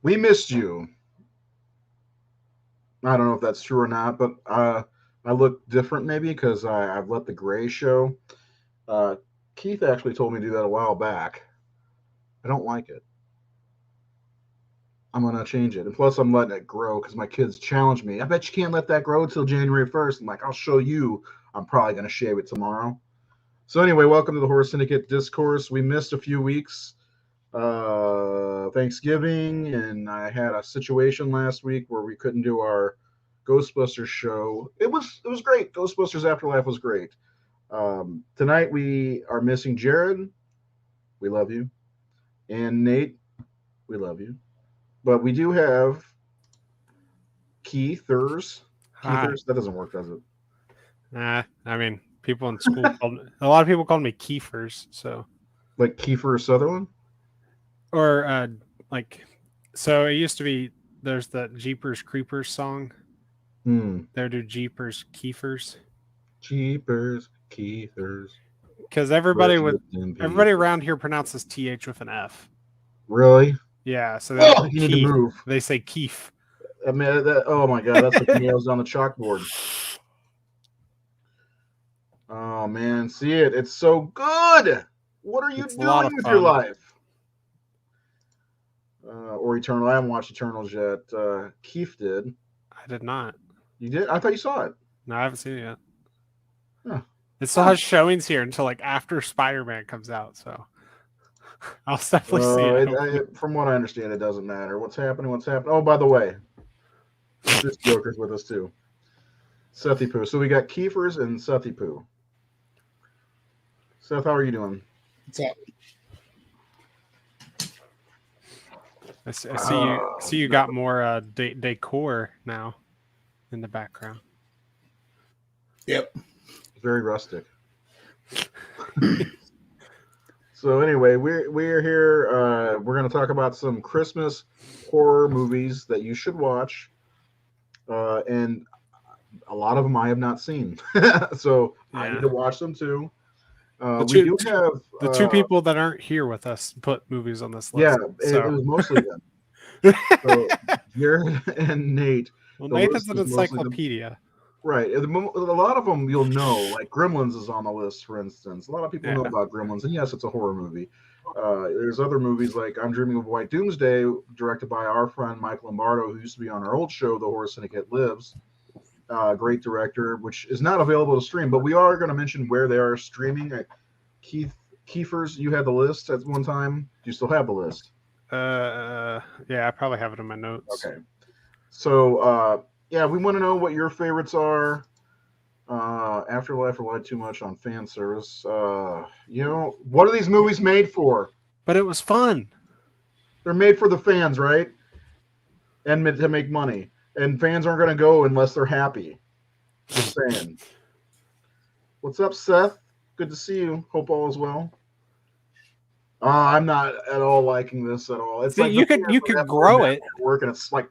We missed you. I don't know if that's true or not, but I look different maybe because I've let the gray show. Uh, Keith actually told me to do that a while back. I don't like it. I'm gonna change it, and plus I'm letting it grow because my kids challenge me. I bet you can't let that grow till January 1st. I'm like, I'll show you. I'm probably gonna shave it tomorrow. So anyway, welcome to the Horror Syndicate Discourse. We missed a few weeks, Thanksgiving, and I had a situation last week where we couldn't do our Ghostbusters show. It was great. Ghostbusters Afterlife was great. Tonight we are missing Jared. We love you, and Nate. We love you, but we do have Keithers. Hi. Keithers. That doesn't work, does it? I mean, people in school called me, a lot of people called me Keefers. So, Like Kiefer Sutherland. or like, so it used to be. There's the Jeepers Creepers song. Hmm. There do Jeepers Keefers Jeepers Keithers. because Rest in peace. everybody around here pronounces th with an f. Really? Yeah, so they don't Oh, say you need to Keef. move. They say Keef. I mean, oh my god, that's like nails on the chalkboard. Oh man, see it. It's so good. What are you It's a lot doing of with your fun. life? Or Eternal. I haven't watched Eternals yet. Keith did. I did not. You did? I thought you saw it. No, I haven't seen it yet. Huh. It still has showings here until like after Spider-Man comes out. So I'll definitely see it. From what I understand, it doesn't matter. What's happening? What's happening? Oh, by the way, this Joker's with us too. Sethy Poo. So we got Keefers and Sethy Poo. Seth, how are you doing? What's up? I see you got more decor now in the background. Yep. Very rustic. So anyway, we're here. We're going to talk about some Christmas horror movies that you should watch, and a lot of them I have not seen. So I Yeah. need to watch them too. The We do have The two people that aren't here with us put movies on this yeah, list. it was mostly them. So Jared and Nate. Well, the Nathan's list an is mostly them. encyclopedia. Right. A lot of them you'll know, like Gremlins is on the list, for instance. A lot of people know Yeah. about Gremlins, and yes, it's a horror movie. There's other movies like I'm Dreaming of White Doomsday, directed by our friend Mike Lombardo, who used to be on our old show, The Horror Syndicate Lives. Great director, which is not available to stream, but we are going to mention where they are streaming. Keith Kiefers, you had the list at one time. Do you still have the list? Yeah, I probably have it in my notes. Okay. So, yeah, we want to know what your favorites are. Afterlife relied too much on fan service. What are these movies made for? But it was fun. They're made for the fans, right? And to make money. And fans aren't going to go unless they're happy. Just saying. What's up, Seth? Good to see you. Hope all is well. I'm not at all liking this at all. It's See, like you could grow it. Work, and it's like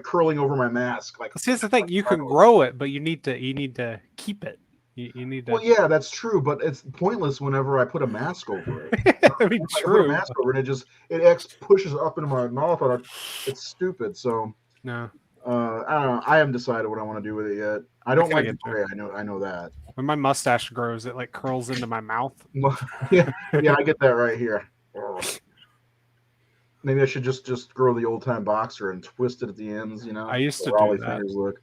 curling over my mask. Like, See, that's the thing. You can grow it, but you need to keep it. You need to. well, yeah, that's true, but it's pointless whenever I put a mask over it. I mean, I put a true. mask over it, pushes up into my mouth, and it's stupid. So No. I don't know. I haven't decided what I want to do with it yet. I don't like it gray. I know that. When my mustache grows, it like curls into my mouth. yeah, I get that right here. Maybe I should just grow the old time boxer and twist it at the ends. I used to do that. Fingers look.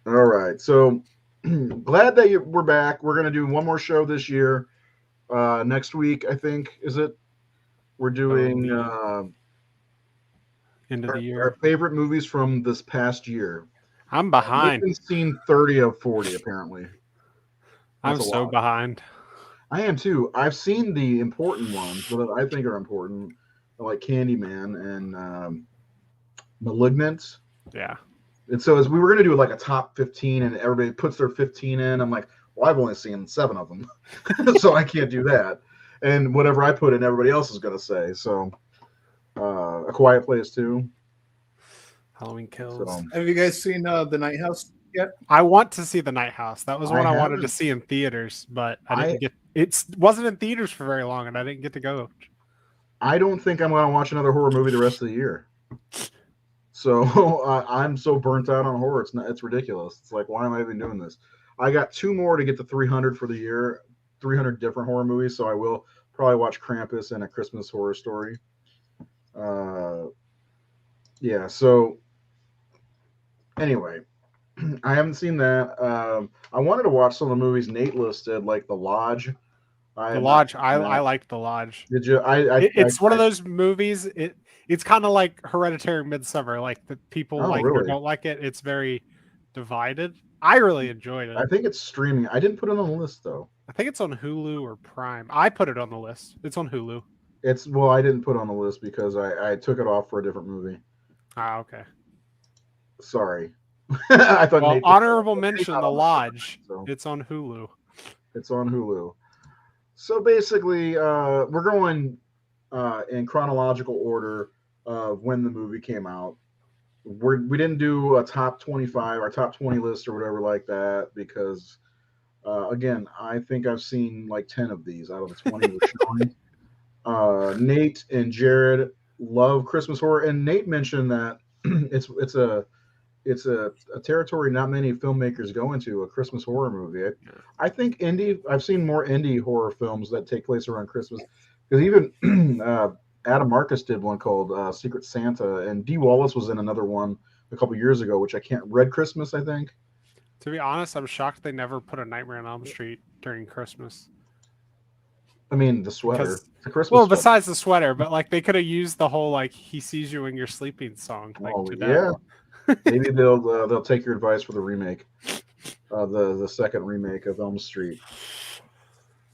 All right, so glad that we're back. We're gonna do one more show this year. Next week, I think, is it? We're doing end of the year. Our favorite movies from this past year. I'm behind. I've seen 30 of 40 apparently. I'm so behind. I am too. I've seen the important ones that I think are important, like Candyman and Malignant. Yeah. And so as we were going to do like a top 15 and everybody puts their 15 in, I'm like, well, I've only seen 7 of them. So I can't do that. And whatever I put in, everybody else is going to say. So A Quiet Place too. Halloween Kills. So, have you guys seen The Night House yet? I want to see The Night House. That was one I wanted to see in theaters, but I didn't get. It wasn't in theaters for very long, and I didn't get to go. I don't think I'm going to watch another horror movie the rest of the year. So I'm so burnt out on horror. It's ridiculous. It's like, why am I even doing this? I got 2 more to get to 300 for the year, 300 different horror movies. So I will probably watch Krampus and A Christmas Horror Story. Yeah. So anyway, I haven't seen that. I wanted to watch some of the movies Nate listed, like The Lodge. I The have not Lodge. seen I that. like The Lodge. Did you? It's one of those movies. It's kind of like Hereditary Midsummer. Like the people Oh, like it or really? don't like it. It's very divided. I really enjoyed it. I think it's streaming. I didn't put it on the list though. I think it's on Hulu or Prime. I put it on the list. It's on Hulu. Well, I didn't put it on the list because I took it off for a different movie. Ah, okay. Sorry. I thought. Well, Nate honorable mention, The Lodge. So It's on Hulu. it's on Hulu. So basically, we're going in chronological order of when the movie came out. We didn't do a top 25, our top 20 list or whatever like that because, again, I think I've seen like 10 of these out of the 20 we're showing. Nate and Jared love Christmas horror, and Nate mentioned that it's a territory not many filmmakers go into, a Christmas horror movie. I think I've seen more indie horror films that take place around Christmas because even Adam Marcus did one called Secret Santa, and Dee Wallace was in another one a couple years ago, which I can't. Red Christmas, I think. To be honest, I'm shocked they never put a Nightmare on Elm Street during Christmas. I mean, the sweater. The Christmas. Well, sweater. besides the sweater, but like they could have used the whole like "He sees you when you're sleeping" song. Like, Oh to yeah. Maybe they'll take your advice for the remake, the second remake of Elm Street.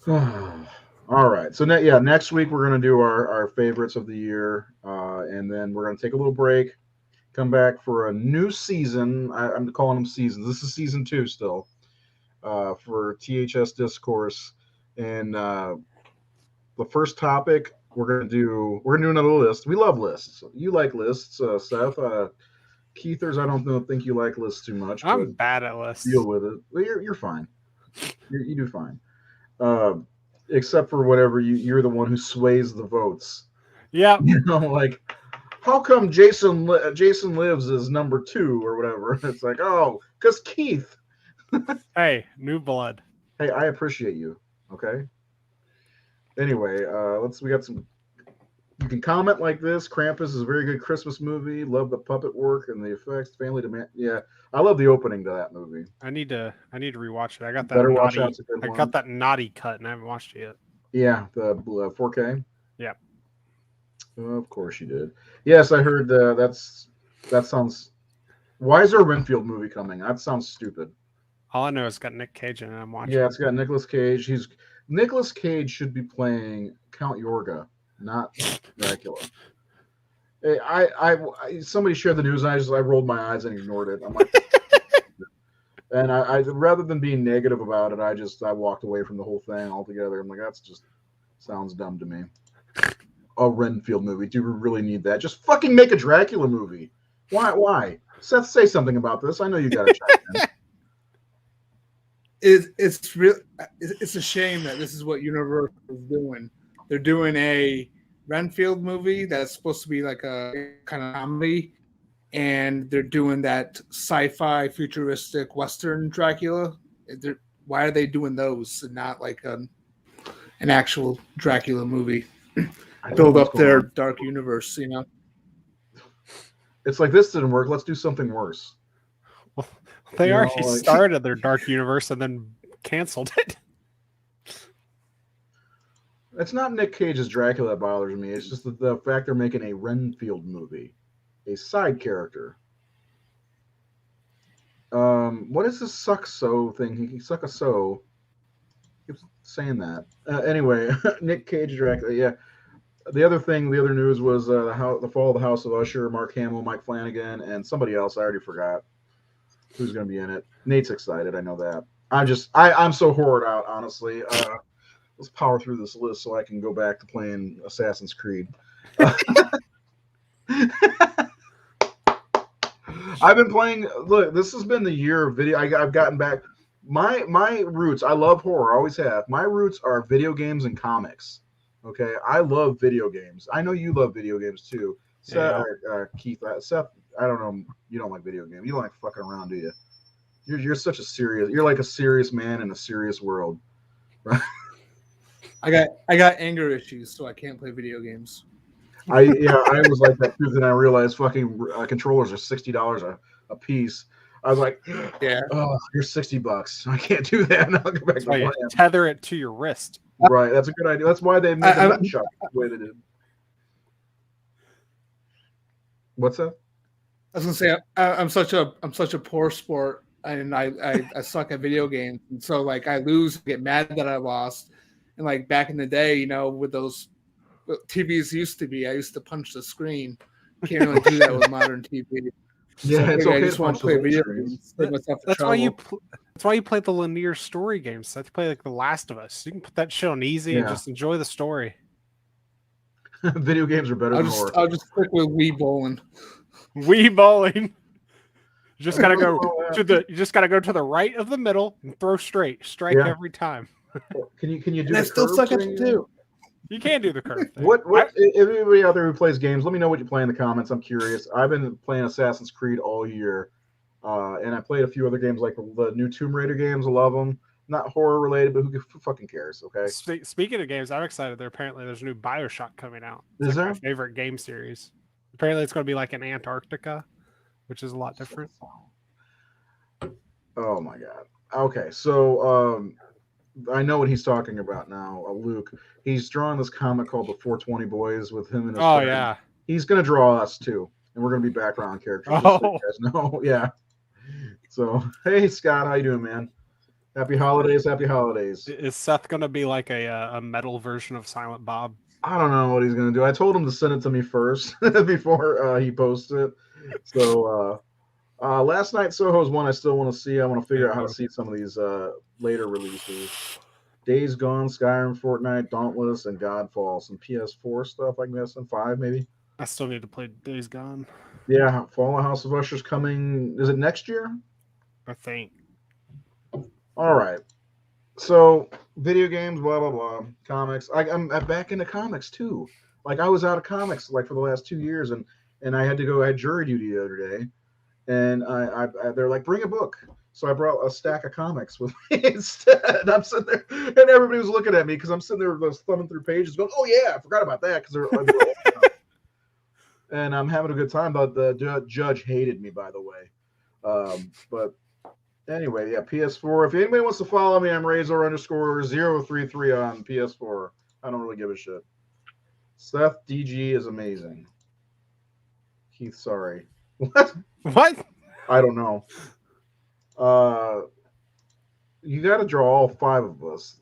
All right. So next week we're gonna do our favorites of the year, and then we're gonna take a little break, come back for a new season. I'm calling them seasons. This is season 2 still, for THS Discourse, and the first topic we're gonna do another list. We love lists. You like lists, Seth. Keithers, I don't think you like lists too much. I'm but bad at lists. deal with it. Well, you're fine. You do fine. Except for whatever you're the one who sways the votes. Yeah. Like how come Jason Lives is number 2 or whatever? It's like, oh, because Keith. Hey, new blood. Hey, I appreciate you. Okay. Anyway, we got some. You can comment like this. Krampus is a very good Christmas movie. Love the puppet work and the effects. Family demand. Yeah, I love the opening to that movie. I need to rewatch it. I got that Better watch naughty. out. It's a good I one. got that naughty cut, and I haven't watched it yet. Yeah, the 4K. Yeah. Of course you did. Yes, I heard that sounds. Why is there a Renfield movie coming? That sounds stupid. All I know is it's got Nick Cage in it. I'm watching. Yeah, it's got Nicolas Cage. Nicolas Cage should be playing Count Yorga, not Dracula. Hey, I somebody shared the news, and I rolled my eyes and ignored it. I'm like, and I rather than being negative about it, I walked away from the whole thing altogether. I'm like, that's just sounds dumb to me. A Renfield movie? Do we really need that? Just fucking make a Dracula movie. Why? Seth, say something about this. I know you got to check in. It's a shame that this is what Universal is doing. They're doing a Renfield movie that's supposed to be like a kind of comedy, and they're doing that sci-fi futuristic Western Dracula. Why are they doing those and not like an actual Dracula movie? Build up their dark universe, you know. It's like, this didn't work. Let's do something worse. Well, they already started their dark universe and then canceled it. It's not Nick Cage's Dracula that bothers me. It's just the fact they're making a Renfield movie, a side character. What is this suck so thing? He suck a so. Keeps saying that. Anyway, Nick Cage Dracula. Yeah. The other news was the fall of the House of Usher, Mark Hamill, Mike Flanagan, and somebody else. I already forgot who's going to be in it. Nate's excited. I know that. I'm so horrored out, honestly. Let's power through this list so I can go back to playing Assassin's Creed. I've been playing. Look, this has been the year of video. I've gotten back. My roots. I love horror. I always have. My roots are video games and comics. Okay, I love video games. I know you love video games too. Seth, Keith, Seth, I don't know. You don't like video games. You don't like fucking around, do you? You're such a serious. You're like a serious man in a serious world, right? I got anger issues, so I can't play video games. I was like that too. Then I realized fucking controllers are $60 a piece. I was like, Yeah. Oh, you're $60. I can't do that. I'll go back to playing. Tether it to your wrist. Right, that's a good idea. That's why they made the nut shop the way they did. What's that? I was gonna say I'm such a poor sport, and I suck at video games, and so like I lose, get mad that I lost, and like back in the day, you know, with those TVs used to be, I used to punch the screen. Can't really do that with modern TV. Yeah, so it's okay. I just want to play video games. That's why you play the linear story games. That's play like The Last of Us. You can put that shit on easy and just enjoy the story. Video games are better than horror. I'll just stick with Wii bowling. Wii bowling. You just gotta go to the right of the middle and throw straight. Strike every time. Can you do? And I still suck at it too. You can't do the curve thing. What? If anybody out there who plays games, let me know what you play in the comments. I'm curious. I've been playing Assassin's Creed all year, and I played a few other games like the new Tomb Raider games. I love them. Not horror related, but who fucking cares? Okay. Speaking of games, I'm excited. There's a new BioShock coming out. Is there? My favorite game series. Apparently, it's going to be like in Antarctica, which is a lot different. Oh my god. Okay, so I know what he's talking about now, Luke. He's drawing this comic called The 420 Boys with him and his friend. Yeah. He's going to draw us too, and we're going to be background characters. Oh. So you guys know. Yeah. So, hey, Scott, how you doing, man? Happy holidays, happy holidays. Is Seth going to be like a metal version of Silent Bob? I don't know what he's going to do. I told him to send it to me first before he posts it. So, Last Night Soho's one I still want to see. I want to figure out how to see some of these later releases. Days Gone, Skyrim, Fortnite, Dauntless, and Godfall. Some PS4 stuff, I guess, and 5 maybe. I still need to play Days Gone. Yeah, Fallen House of Usher's coming. Is it next year? I think. All right. So, video games, blah, blah, blah. Comics. I'm back into comics, too. Like, I was out of comics, like, for the last 2 years, and I had to go, I had jury duty the other day, and they're like, bring a book. So I brought a stack of comics with me instead. And I'm sitting there, and everybody was looking at me because I'm sitting there thumbing through pages going, oh, yeah, I forgot about that because they're and I'm having a good time. But the judge hated me, by the way. But anyway, yeah, PS4. If anybody wants to follow me, I'm Razor_033 on PS4. I don't really give a shit. Seth DG is amazing. Keith, sorry. What? What? I don't know. You got to draw all 5 of us,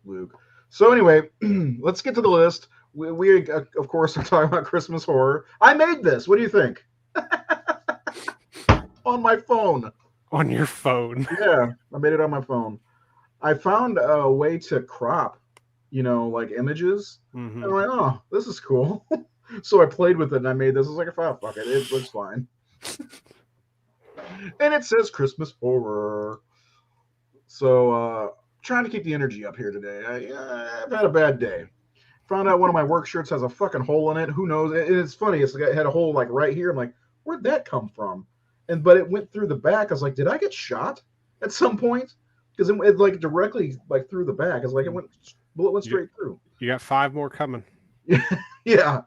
Luke. So anyway, let's get to the list. We of course are talking about Christmas horror. I made this. What do you think? On my phone. On your phone. Yeah, I made it on my phone. I found a way to crop, like images. Mm-hmm. And I'm like, oh, this is cool. So I played with it and I made this. I was like, oh, fuck it. It looks fine. And it says Christmas horror. So trying to keep the energy up here today. I've had a bad day. Found out one of my work shirts has a fucking hole in it. Who knows? And it's funny. It had a hole like right here. I'm like, where'd that come from? But it went through the back. I was like, did I get shot at some point? Because it like directly like through the back. It's like bullet went straight through. You got 5 more coming. Yeah.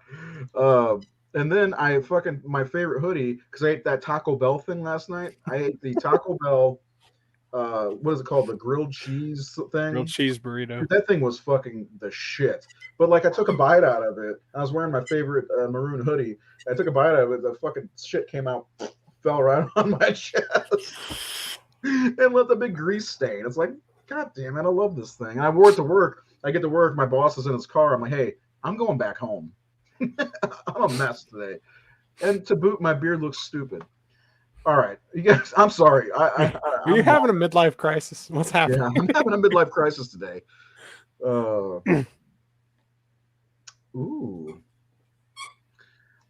And then my favorite hoodie, because I ate that Taco Bell thing last night. I ate the Taco Bell, what is it called? The grilled cheese thing? Grilled cheese burrito. Dude, that thing was fucking the shit. But like I took a bite out of it. I was wearing my favorite maroon hoodie. I took a bite out of it. The fucking shit came out, fell right on my chest, and left a big grease stain. It's like, God damn it, I love this thing. And I wore it to work. I get to work. My boss is in his car. I'm like, hey, I'm going back home. I'm a mess today. And to boot, my beard looks stupid. All right. You guys, I'm sorry. Are you having a midlife crisis? What's happening? Yeah, I'm having a midlife crisis today. Ooh.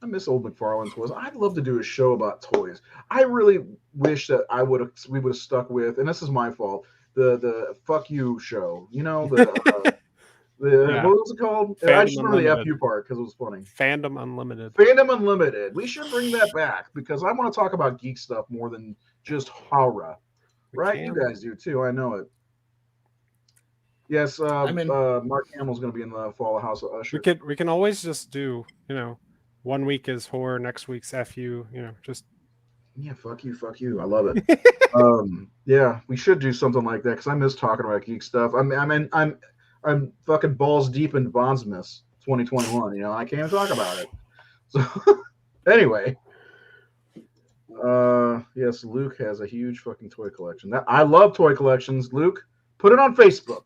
I miss old McFarlane toys. I'd love to do a show about toys. I really wish that we would have stuck with, and this is my fault, the fuck you show. Yeah. What was it called? I Fandom just remember the Unlimited. FU part because it was funny. Fandom Unlimited. Fandom Unlimited. We should bring that back because I want to talk about geek stuff more than just horror. Right? You guys do too. I know it. Yes, Mark Hamill's going to be in the Fall of House of Usher. We can always just do, 1 week is horror, next week's FU, just. Yeah, fuck you. I love it. Yeah, we should do something like that because I miss talking about geek stuff. I'm fucking balls deep in Bondsmiths 2021. I can't even talk about it. So anyway, yes, Luke has a huge fucking toy collection. I love toy collections. Luke, put it on Facebook.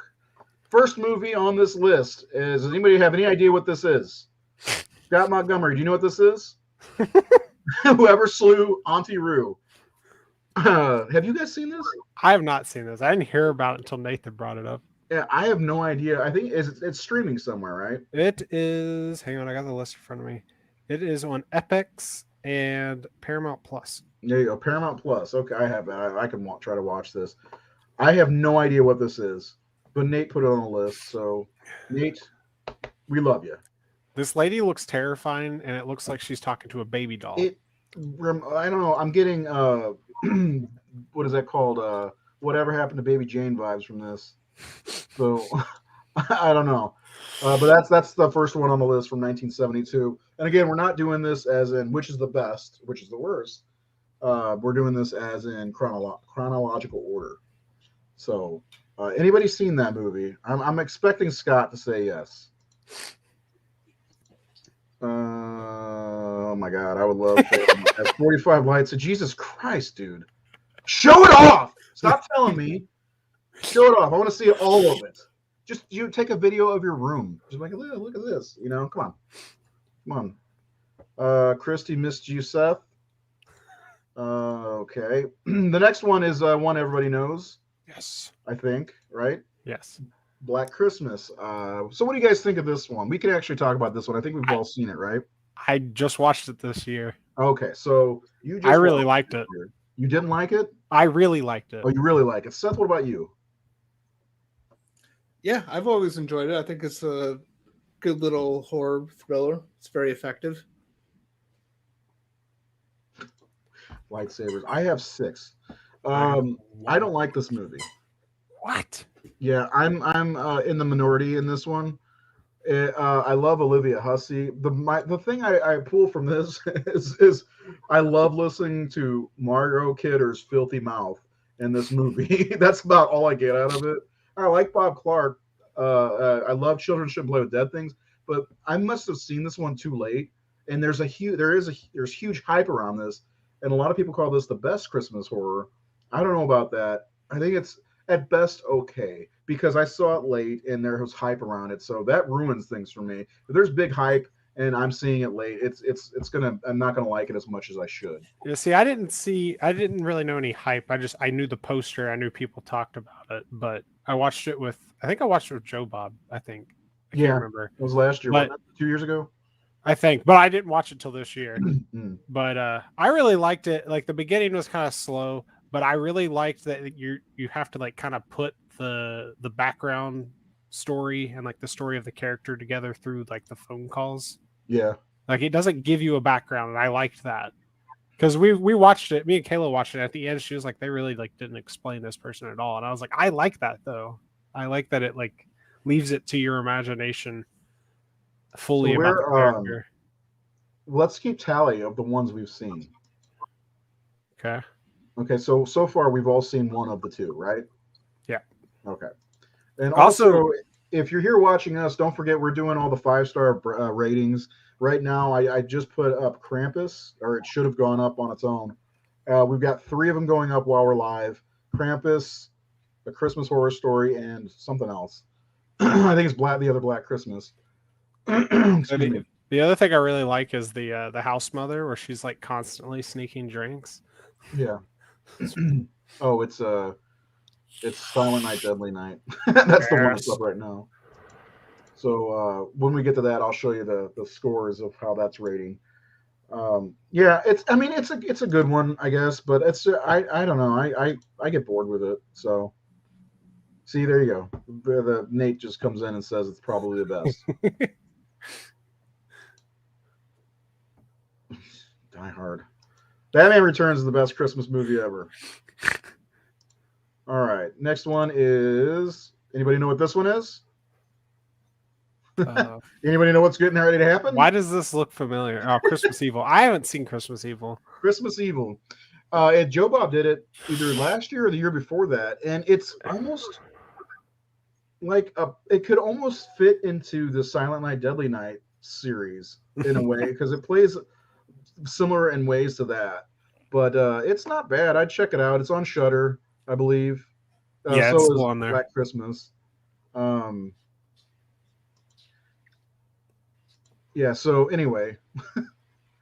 First movie on this list is. Does anybody have any idea what this is? Scott Montgomery, do you know what this is? Whoever slew Auntie Roo. Have you guys seen this? I have not seen this. I didn't hear about it until Nathan brought it up. Yeah, I have no idea. I think it's streaming somewhere, right? It is. Hang on, I got the list in front of me. It is on Epix and Paramount Plus. There you go, Paramount Plus. Okay, I have that. I can try to watch this. I have no idea what this is, but Nate put it on the list. So, Nate, we love you. This lady looks terrifying, and it looks like she's talking to a baby doll. I don't know. I'm getting what is that called? Whatever happened to Baby Jane vibes from this. So I don't know, but that's the first one on the list from 1972. And again, we're not doing this as in which is the best, which is the worst. We're doing this as in chronological order. So, anybody seen that movie? I'm expecting Scott to say yes. Oh my God, I would love to have 45 lights. Jesus Christ, dude. Show it off. Stop telling me. Show it off. I want to see all of it. Just you take a video of your room. Just like, look at this. Come on. Christy missed you, Seth. Okay. The next one is one everybody knows. Yes. I think, right? Yes. Black Christmas. So what do you guys think of this one? We can actually talk about this one. I think we've all seen it, right? I just watched it this year. Okay, so I really liked it. You didn't like it? I really liked it. Oh, you really like it. Seth, what about you? Yeah, I've always enjoyed it. I think it's a good little horror thriller. It's very effective. Lightsabers. I have 6. I don't like this movie. What? Yeah, I'm in the minority in this one. I love Olivia Hussey. The thing I pull from this is I love listening to Margot Kidder's filthy mouth in this movie. That's about all I get out of it. I like Bob Clark. I love Children Shouldn't Play with Dead Things, but I must have seen this one too late. And there's huge hype around this, and a lot of people call this the best Christmas horror. I don't know about that. I think it's at best okay because I saw it late and there was hype around it, so that ruins things for me. If there's big hype and I'm seeing it late, I'm not gonna like it as much as I should. Yeah, see, I didn't really know any hype. I knew the poster. I knew people talked about it, but I watched it with Joe Bob. I can't remember. It was last year, wasn't it? 2 years ago. I think, but I didn't watch it till this year. But I really liked it. Like the beginning was kind of slow, but I really liked that you have to like kind of put the background story and like the story of the character together through like the phone calls. Yeah. Like it doesn't give you a background, and I liked that. Because we watched it, me and Kayla watched it. At the end, she was like, they really like didn't explain this person at all. And I was like, I like that though. I like that it like leaves it to your imagination fully about the character. Let's keep tally of the ones we've seen. Okay, so far we've all seen one of the two, right? Yeah. Okay. And also, if you're here watching us, don't forget we're doing all the 5-star ratings. Right now, I just put up Krampus, or it should have gone up on its own. We've got 3 of them going up while we're live. Krampus, A Christmas Horror Story, and something else. I think it's the other Black Christmas. The other thing I really like is the house mother, where she's like constantly sneaking drinks. Yeah. Oh, it's Silent Night, Deadly Night. That's the one that's up right now. So when we get to that, I'll show you the scores of how that's rating. Yeah, it's a good one, I guess, but it's I don't know. I get bored with it. So See, there you go. The Nate just comes in and says it's probably the best. Die Hard. Batman Returns is the best Christmas movie ever. All right. Next one is. Anybody know what this one is? Anybody know what's getting ready to happen? Why does this look familiar? Oh, Christmas Evil. I haven't seen Christmas Evil. Christmas Evil. Joe Bob did it either last year or the year before that, and it's almost like it could almost fit into the Silent Night, Deadly Night series in a way because it plays similar in ways to that. But it's not bad. I'd check it out. It's on Shudder, I believe. Yeah, so it's is still on there. Black Christmas. Yeah. So anyway,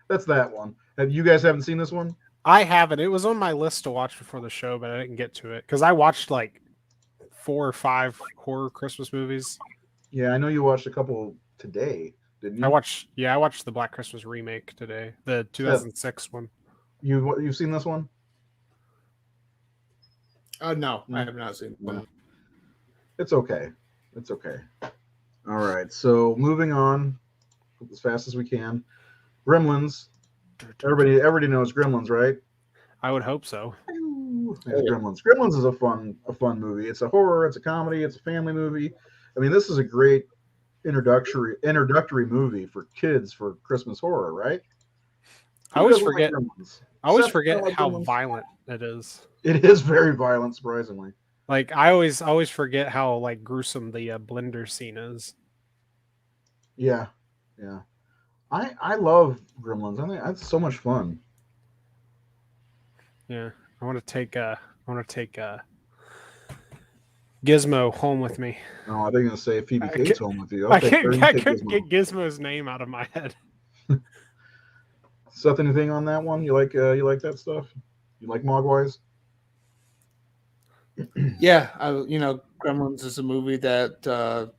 that's that one. You guys haven't seen this one? I haven't. It was on my list to watch before the show, but I didn't get to it because I watched like 4 or 5 horror Christmas movies. Yeah, I know you watched a couple today, didn't you? I watched the Black Christmas remake today, the 2006 one. You've seen this one? No, I have not seen one. It's okay. It's okay. All right. So moving on as fast as we can. Gremlins. Everybody knows Gremlins, right? I would hope so. There's Gremlins. Gremlins is a fun movie. It's a horror. It's a comedy. It's a family movie. I mean, this is a great introductory movie for kids for Christmas horror, right? I always forget Like how Gremlins? violent it is. It is very violent, surprisingly. Like I always forget how like gruesome the blender scene is. Yeah, yeah. I love Gremlins. I think that's so much fun. Yeah, I want to take Gizmo home with me. Oh, I think I'm gonna say Phoebe I Cates can't- home with you. I Okay, couldn't get Gizmo's name out of my head. Seth, anything on that one? You like that stuff? You like Mogwais? Yeah, Gremlins is a movie that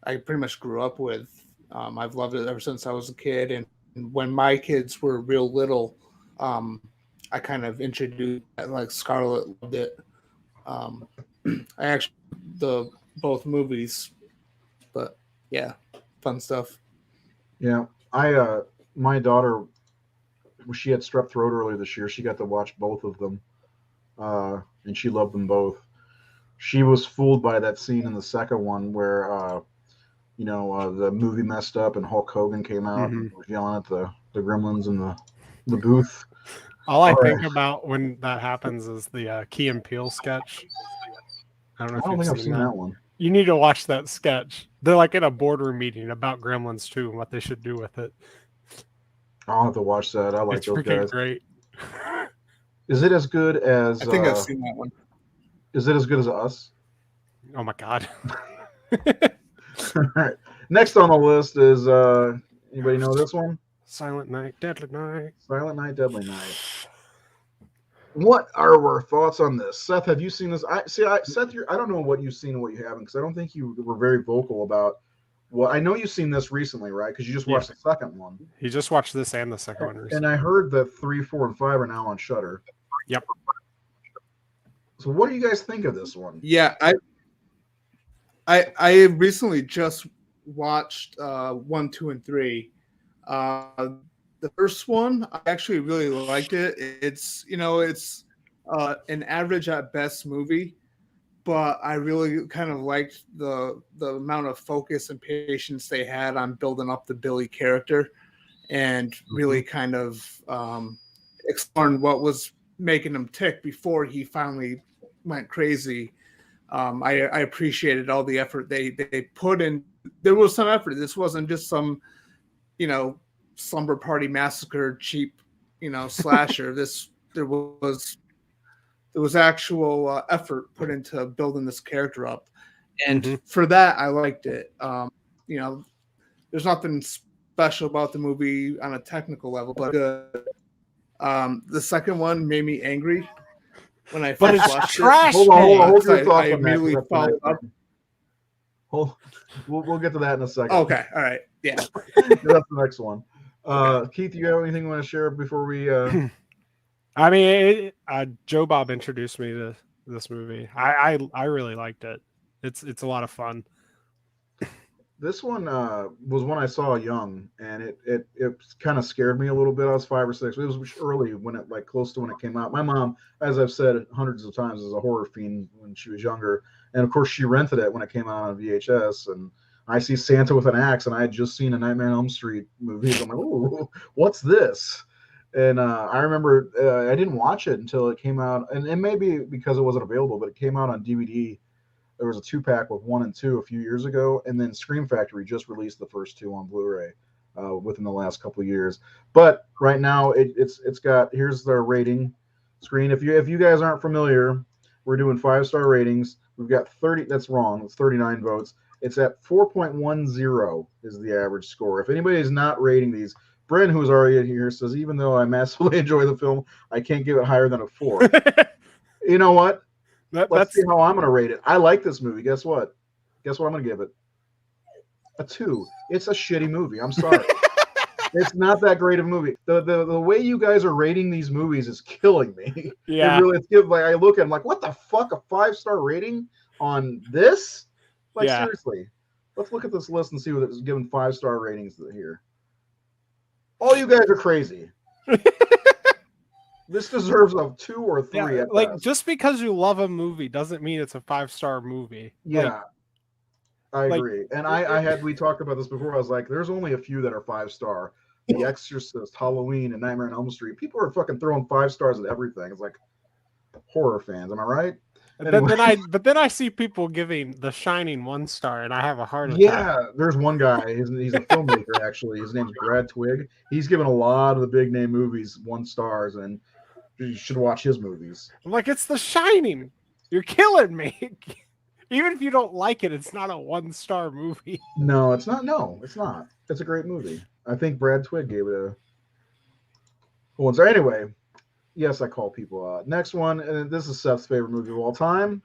I pretty much grew up with. I've loved it ever since I was a kid, and when my kids were real little, I kind of introduced like Scarlett loved it. I actually both movies, but yeah, fun stuff. Yeah, my daughter, she had strep throat earlier this year. She got to watch both of them, and she loved them both. She was fooled by that scene in the second one where, the movie messed up and Hulk Hogan came out and was yelling at the Gremlins in the booth. All I think about when that happens is the Key and Peele sketch. I don't know if I don't you've think I've seen seen that. that one. You need to watch that sketch. They're like in a boardroom meeting about Gremlins too and what they should do with it. I'll have to watch that. I like It's those freaking guys. great. Is it as good as? I think I've seen that one. Is it as good as Us? Oh my god. All right. Next on the list is anybody know this one? Silent Night, Deadly Night. Silent Night, Deadly Night. What are our thoughts on this? Seth, have you seen this? Seth, I don't know what you've seen and what you haven't, because I don't think you were very vocal about. Well, I know you've seen this recently, right? Because you just watched the second one. You just watched this and the second one. And I heard that 3, 4, and 5 are now on Shudder. Yep. So what do you guys think of this one? Yeah, I recently just watched 1, 2, and 3. The first one, I actually really liked it. It's an average at best movie, but I really kind of liked the amount of focus and patience they had on building up the Billy character and really kind of exploring what was making him tick before he finally went crazy. I appreciated all the effort they put in. There was some effort. This wasn't just some, slumber party massacre cheap, slasher. There was actual effort put into building this character up, and for that I liked it. There's nothing special about the movie on a technical level, but the second one made me angry when I But first it's watched trash. it. Hold your thoughts I on that. immediately followed up. We'll get to that in a second. Okay, all right, yeah. That's the next one. Keith, you have anything you want to share before we? I mean, Joe Bob introduced me to this movie. I really liked it. It's a lot of fun. This one was one I saw young, and it kind of scared me a little bit. I was 5 or 6. It was early when it like close to when it came out. My mom, as I've said hundreds of times, is a horror fiend when she was younger, and of course she rented it when it came out on VHS. And I see Santa with an axe, and I had just seen a Nightmare on Elm Street movie. So I'm like, ooh, what's this? And I remember I didn't watch it until it came out, and it may be because it wasn't available, but it came out on DVD. There was a 2-pack with 1 and 2 a few years ago, and then Scream Factory just released the first 2 on Blu-ray within the last couple of years. But right now, it's got, here's their rating screen. If you guys aren't familiar, we're doing 5-star ratings. We've got 30. That's wrong. It's 39 votes. It's at 4.10 is the average score. If anybody is not rating these, Bryn, who's already here, says even though I massively enjoy the film, I can't give it higher than a 4. You know what? Let's see how I'm going to rate it. I like this movie. Guess what? Guess what I'm going to give it? A 2. It's a shitty movie. I'm sorry. It's not that great of a movie. The way you guys are rating these movies is killing me. Yeah. It's like I look at it, I'm like, what the fuck? A 5-star rating on this? Like, seriously. Let's look at this list and see what it's given 5-star ratings here. All you guys are crazy. This deserves a 2 or 3. Yeah, like best. Just because you love a movie doesn't mean it's a 5-star movie. Yeah, I agree. And we talked about this before. I was like, there's only a few that are 5-star. The Exorcist, Halloween, and Nightmare on Elm Street. People are fucking throwing 5 stars at everything. It's like horror fans. Am I right? Anyway. But then I see people giving The Shining 1 star, and I have a heart attack. Yeah, there's one guy. He's a filmmaker actually. His name's Brad Twigg. He's given a lot of the big name movies 1 stars, and you should watch his movies. I'm like, it's The Shining. You're killing me. Even if you don't like it, it's not a 1-star movie. No, it's not. No, it's not. It's a great movie. I think Brad Twigg gave it a 1 star. Anyway, yes, I call people out. Next one, and this is Seth's favorite movie of all time.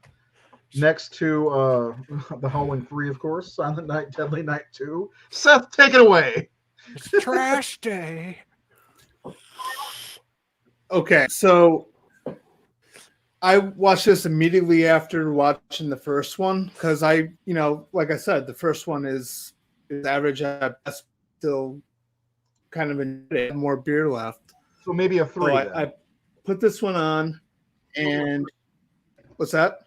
Next to The Howling 3, of course, Silent Night, Deadly Night 2. Seth, take it away. It's trash day. Okay, so I watched this immediately after watching the first one because like I said, the first one is average at best, still kind of enjoyed it. More beer left. So maybe a 3. So I put this one on, and what's that?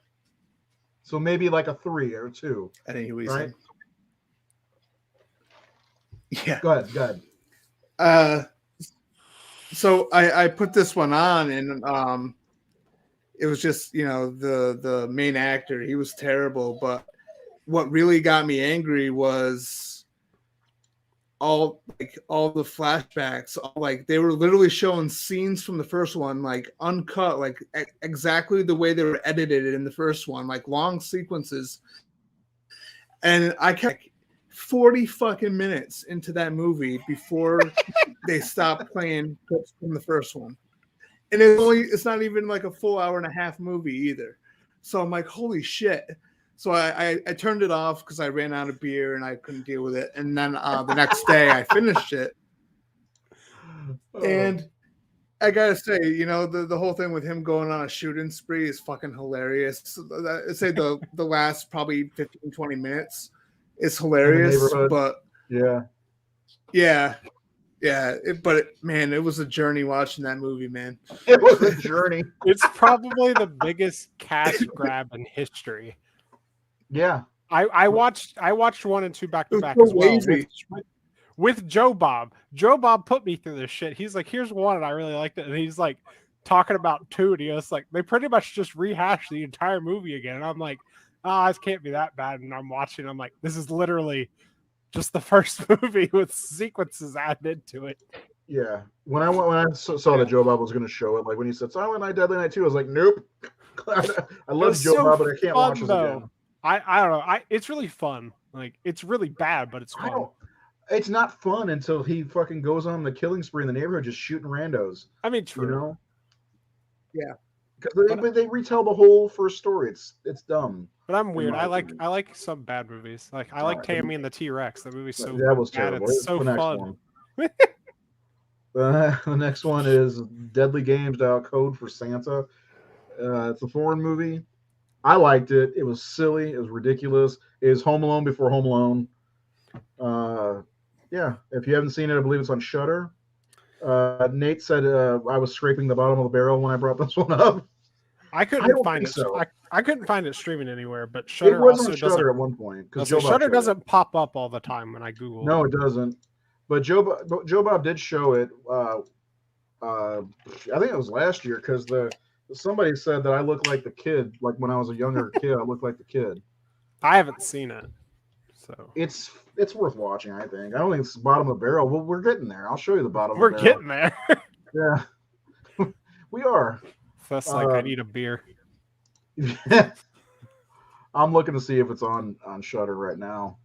So maybe like a 3 or 2. I didn't hear what you right? said. Yeah. Go ahead. So I put this one on, and it was just the main actor. He was terrible, but what really got me angry was all the flashbacks. They were literally showing scenes from the first one, like uncut, like exactly the way they were edited in the first one, like long sequences. And I kept 40 fucking minutes into that movie before they stopped playing clips from the first one. And it's not even like a full hour and a half movie either. So I'm like, holy shit. So I turned it off because I ran out of beer and I couldn't deal with it. And then the next day I finished it. And I gotta say, the whole thing with him going on a shooting spree is fucking hilarious. I'd say the last probably 15, 20 minutes is hilarious. But yeah. Man, it was a journey watching that movie, man. It was a journey. It's probably the biggest cash grab in history. Yeah. I watched 1 and 2 back to back as well with Joe Bob. Joe Bob put me through this shit. He's like, here's 1 and I really liked it. And he's like talking about 2, and he was like, they pretty much just rehashed the entire movie again. And I'm like, this can't be that bad. And I'm watching, I'm like, this is literally just the first movie with sequences added to it. Yeah. When I saw that Joe Bob was going to show it, like when he said Silent Night, Deadly Night 2, I was like, nope. I love Joe Bob, but I can't watch this again. I don't know. It's really fun. Like, it's really bad, but it's fun. It's not fun until he fucking goes on the killing spree in the neighborhood, just shooting randos. I mean, true. Yeah. But they retell the whole first story. It's dumb. But I'm weird. I like some bad movies. Like I like Tammy and the T-Rex. That movie's so that was bad. terrible. It's so fun. The next one is Deadly Games Code for Santa. It's a foreign movie. I liked it. It was silly. It was ridiculous. It was Home Alone before Home Alone. Yeah, if you haven't seen it, I believe it's on Shudder. Nate said I was scraping the bottom of the barrel when I brought this one up. I couldn't don't find think it. so. I couldn't find it streaming anywhere, but It Shutter was also on doesn't. Shudder at one point because So Shutter doesn't pop up all the time when I Google. No, it doesn't. But Joe Bob did show it. I think it was last year because somebody said that I look like the kid. Like when I was a younger kid, I looked like the kid. I haven't seen it, so It's worth watching. I think. I don't think it's bottom of the barrel. Well, we're getting there. I'll show you the bottom. we're of the barrel. getting there. Yeah, we are. That's like I need a beer. I'm looking to see if it's on Shudder right now.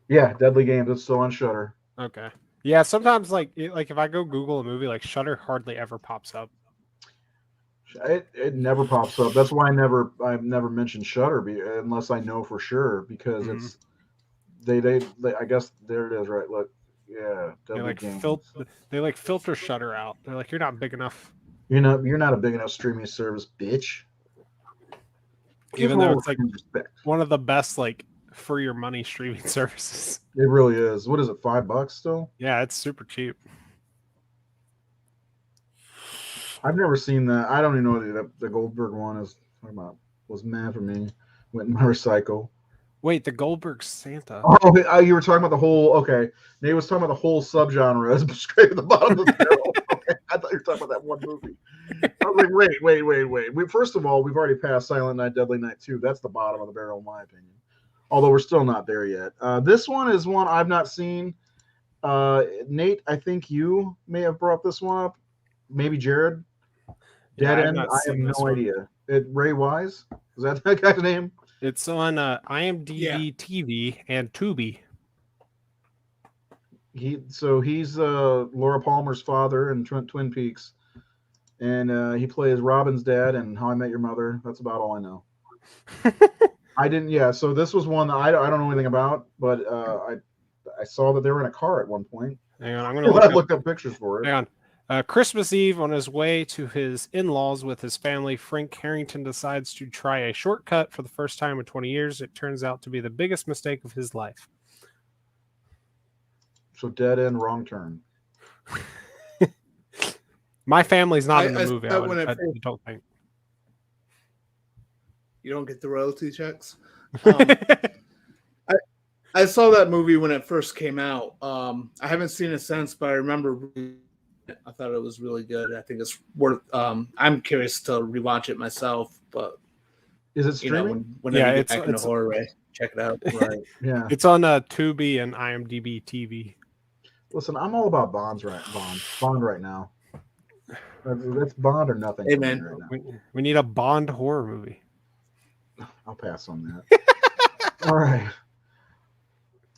Yeah, Deadly Games. It's still on Shudder. Okay. Yeah, sometimes like if I go Google a movie, like Shudder hardly ever pops up. It never pops up. That's why I've never mentioned Shudder unless I know for sure because it's they I guess there it is, right? Look, yeah, Deadly Games. They filter Shudder out. They're like, you're not big enough. You're not a big enough streaming service, bitch. Even though it's like one of the best like for your money streaming services. It really is. What is it? $5 still? Yeah, it's super cheap. I've never seen that. I don't even know what the Goldberg one is talking about. Was mad for me. Went in my recycle. Wait, the Goldberg Santa. Oh, you were talking about the whole. Okay, Nate was talking about the whole subgenre as straight at the bottom of the barrel. Okay, I thought you were talking about that one movie. I was like, wait. First of all, we've already passed Silent Night, Deadly Night 2. That's the bottom of the barrel, in my opinion. Although we're still not there yet. This one is one I've not seen. Nate, I think you may have brought this one up. Maybe Jared. Dead End. I have no idea. Ray Wise. Is that guy's name? It's on IMDb TV and Tubi. He's Laura Palmer's father in Twin Peaks, and he plays Robin's dad in How I Met Your Mother. That's about all I know. I didn't. Yeah. So this was one that I don't know anything about, but I saw that they were in a car at one point. Hang on, I'm gonna look up pictures for it. Hang on. Christmas Eve, on his way to his in-laws with his family, Frank Harrington decides to try a shortcut for the first time in 20 years. It turns out to be the biggest mistake of his life. So dead end, wrong turn. My family's not in the movie. I don't think. You don't get the royalty checks. I saw that movie when it first came out. I haven't seen it since, but I remember I thought it was really good. I think it's worth. I'm curious to rewatch it myself, but is it streaming? When you get back into horror, right? Check it out. Right. Yeah. It's on Tubi and IMDb TV. Listen, I'm all about Bond right now. That's Bond or nothing. Hey man, right we need a Bond horror movie. I'll pass on that. All right.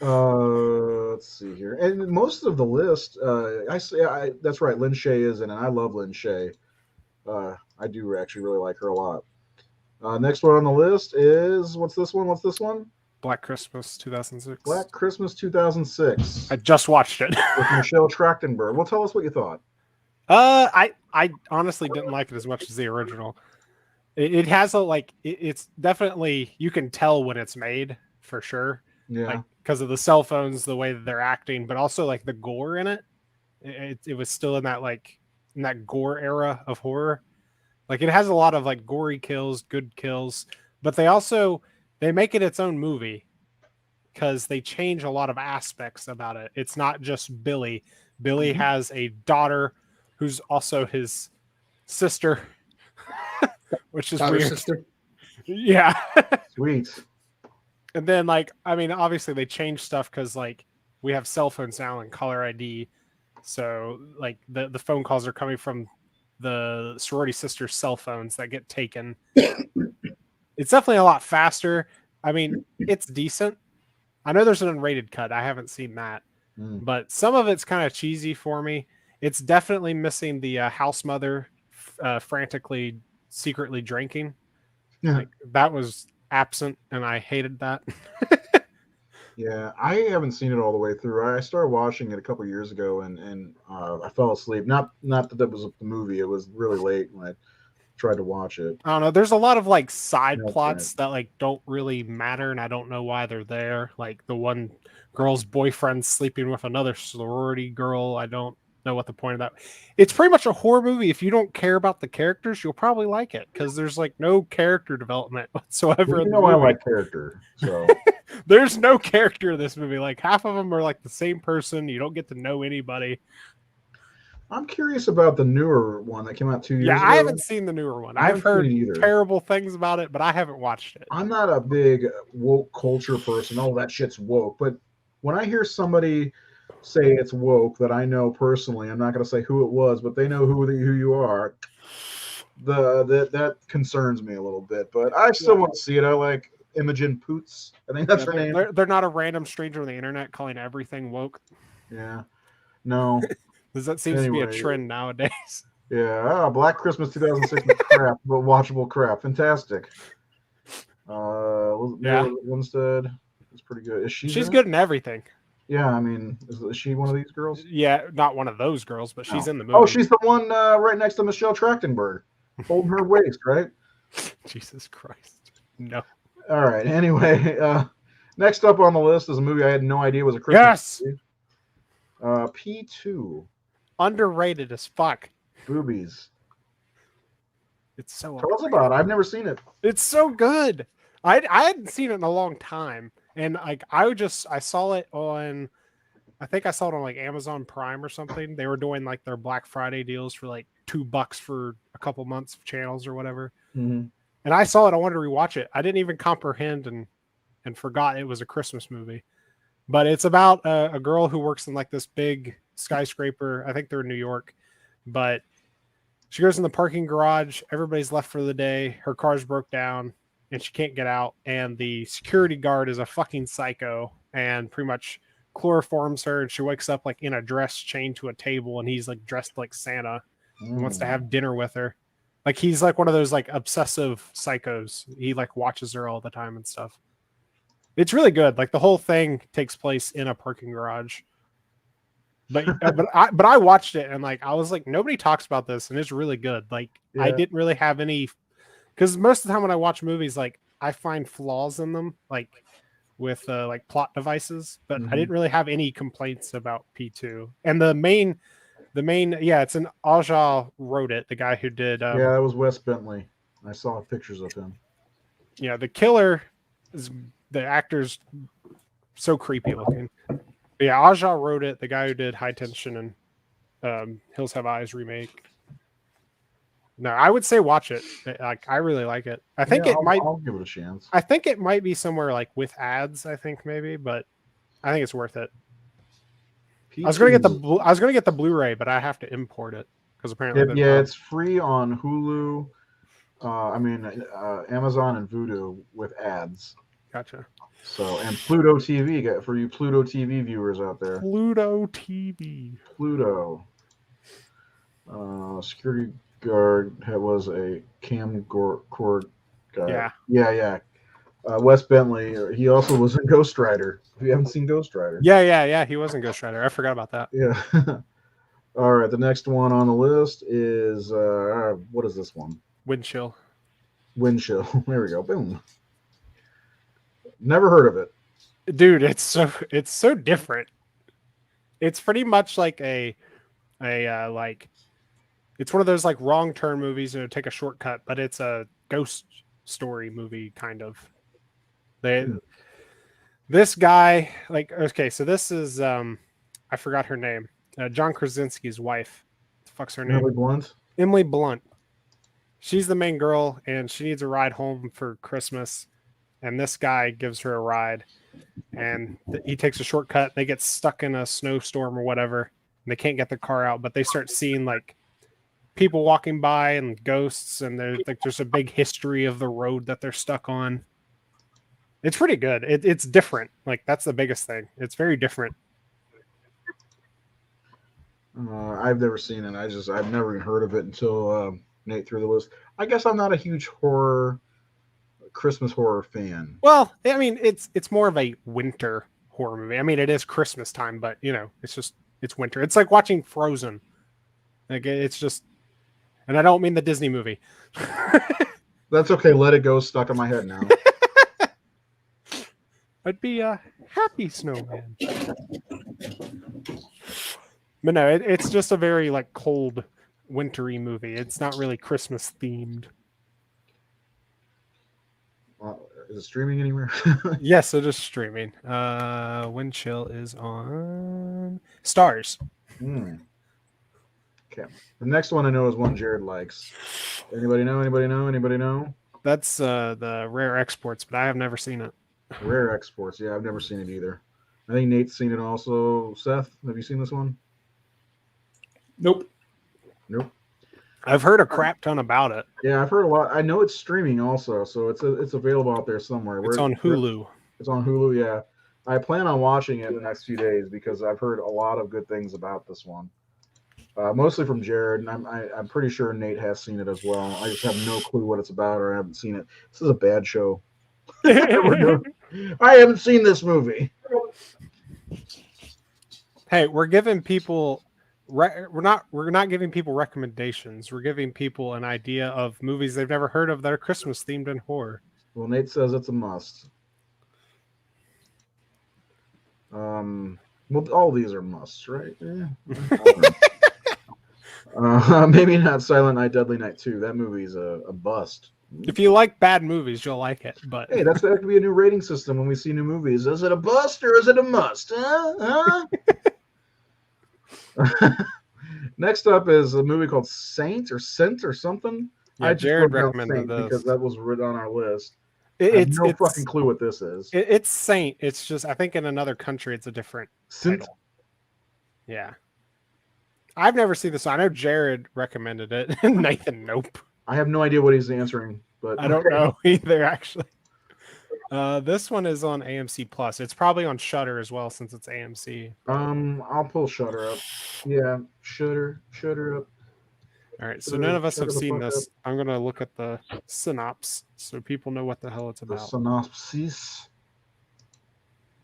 Let's see here. And most of the list, that's right. Lynn Shay is in it. I love Lynn Shay. I do actually really like her a lot. Next one on the list is what's this one? Black Christmas 2006. Black Christmas 2006. I just watched it with Michelle Trachtenberg. Well, tell us what you thought. I honestly didn't like it as much as the original. It has it's definitely, you can tell when it's made for sure. Yeah. Because of the cell phones, the way that they're acting, but also like the gore in it. It was still in that gore era of horror. Like it has a lot of like gory kills, good kills, but they make it its own movie because they change a lot of aspects about it. It's not just Billy. Billy has a daughter who's also his sister, which is weird. Sister. Yeah. Sweet. And then, obviously they change stuff because, we have cell phones now and caller ID. So, the phone calls are coming from the sorority sisters' cell phones that get taken. It's definitely a lot faster. I mean, it's decent. I know there's an unrated cut. I haven't seen that. But some of it's kind of cheesy for me. It's definitely missing the house mother frantically, secretly drinking. Yeah. That was absent, and I hated that. Yeah, I haven't seen it all the way through. I started watching it a couple years ago, and I fell asleep. Not that was the movie. It was really late when I tried to watch it. I don't know. There's a lot of like side That's plots that like don't really matter, and I don't know why they're there. Like the one girl's boyfriend sleeping with another sorority girl. I don't know what the point of that. It's pretty much a horror movie. If you don't care about the characters, you'll probably like it because there's like no character development whatsoever You in the know I movie. like character, so There's no character in this movie. Like half of them are like the same person. You don't get to know anybody. I'm curious about the newer one that came out 2 years Yeah, ago. I haven't seen the newer one. I I've haven't seen heard it either. terrible things about it, but I haven't watched it. I'm not a big woke culture person. Oh, that shit's woke. But when I hear somebody say it's woke that I know personally, I'm not going to say who it was, but they know who you are. That concerns me a little bit. But I still want to see it. I like Imogen Poots. I think that's her name. They're not a random stranger on the internet calling everything woke. Yeah. No. Because that seems to be a trend nowadays. Yeah. Black Christmas 2006 crap, but watchable crap. Fantastic. Winstead is pretty good. She's good in everything. Yeah, I mean, is she one of these girls? Yeah, not one of those girls, but she's in the movie. Oh, she's the one right next to Michelle Trachtenberg, holding her waist, right? Jesus Christ. No. All right. Anyway, next up on the list is a movie I had no idea was a Christmas movie. P2. Underrated as fuck. Boobies. It's so Tell us about it. I've never seen it. It's so good. I hadn't seen it in a long time. And like I saw it on I think I saw it on like Amazon Prime or something. They were doing like their Black Friday deals for like $2 for a couple months of channels or whatever. Mm-hmm. And I saw it. I wanted to rewatch it. I didn't even comprehend and forgot it was a Christmas movie. But it's about a girl who works in like this big skyscraper. I think they're in New York. But she goes in the parking garage. Everybody's left for the day. Her car's broke down and she can't get out. And the security guard is a fucking psycho and pretty much chloroforms her. And she wakes up like in a dress chained to a table. And he's like dressed like Santa and wants to have dinner with her. Like he's like one of those like obsessive psychos. He like watches her all the time and stuff. It's really good. Like the whole thing takes place in a parking garage. But I watched it and like I was like nobody talks about this and it's really good. Like I didn't really have any because most of the time when I watch movies like I find flaws in them like with like plot devices, but I didn't really have any complaints about P2. And the main it's an Aja wrote it, the guy who did that was Wes Bentley. I saw pictures of him. Yeah, the killer is the actor's so creepy looking. But yeah, Aja wrote it, the guy who did High Tension and Hills Have Eyes remake. No, I would say watch it. Like I really like it. I think I'll give it a chance. I think it might be somewhere like with ads, I think maybe, but I think it's worth it. I was gonna get the Blu-ray, but I have to import it because apparently it's free on Hulu. Amazon and Vudu with ads. Gotcha. So and Pluto TV for you Pluto TV viewers out there. Pluto TV. Pluto. Security guard was a camcorder guy. Yeah. Wes Bentley. He also was in Ghost Rider. If you haven't seen Ghost Rider. Yeah. He was in Ghost Rider. I forgot about that. Yeah. All right. The next one on the list is what is this one? Wind Chill. There we go. Boom. Never heard of it. Dude, it's so different. It's pretty much like a like it's one of those like wrong turn movies and take a shortcut, but it's a ghost story movie kind of. This guy so this is I forgot her name. John Krasinski's wife. What the fuck's her name? Emily Blunt. She's the main girl and she needs a ride home for Christmas. And this guy gives her a ride and he takes a shortcut. They get stuck in a snowstorm or whatever. And they can't get the car out, but they start seeing like people walking by and ghosts. And there's a big history of the road that they're stuck on. It's pretty good. It's different. Like that's the biggest thing. It's very different. I've never seen it. I've never even heard of it until Nate threw the list. I guess I'm not a huge Christmas horror fan. Well, I mean, it's more of a winter horror movie. I mean, it is Christmas time, but it's winter. It's like watching Frozen. Like it's just, and I don't mean the Disney movie. That's okay. Let It Go stuck in my head now. I'd be a happy snowman. But no, it's just a very like cold, wintry movie. It's not really Christmas themed. Is it streaming anywhere? Yes, it is streaming. Wind Chill is on Stars. Okay. The next one I know is one Jared likes. Anybody know? Anybody know? Anybody know? That's the Rare Exports, but I have never seen it. Rare Exports. Yeah, I've never seen it either. I think Nate's seen it also. Seth, have you seen this one? Nope. Nope. I've heard a crap ton about it. Yeah, I've heard a lot. I know it's streaming also, so it's available out there somewhere. It's on Hulu. It's on Hulu, yeah. I plan on watching it in the next few days because I've heard a lot of good things about this one. Mostly from Jared, and I'm pretty sure Nate has seen it as well. I just have no clue what it's about or I haven't seen it. This is a bad show. I haven't seen this movie. Hey, we're giving people we're not giving people recommendations. We're giving people an idea of movies they've never heard of that are Christmas themed and horror. Well, Nate says it's a must. Well, all these are musts, right? Yeah. Maybe not Silent Night, Deadly Night 2. That movie's a bust. If you like bad movies, you'll like it. But hey, that could be a new rating system when we see new movies. Is it a bust or is it a must? Huh? Next up is a movie called Saint or something. Yeah, I just Jared wrote down recommended Saint this because that was written on our list. I have no fucking clue what this is. It's Saint. It's just I think in another country it's a different title. Yeah. I've never seen this. I know Jared recommended it. Nathan, nope. I have no idea what he's answering, but I don't know either, actually. This one is on AMC Plus. It's probably on Shudder as well, since it's AMC. I'll pull Shudder up. Yeah, Shudder up. All right, so none of us have seen this. I'm gonna look at the synopsis so people know what the hell it's about. The synopsis.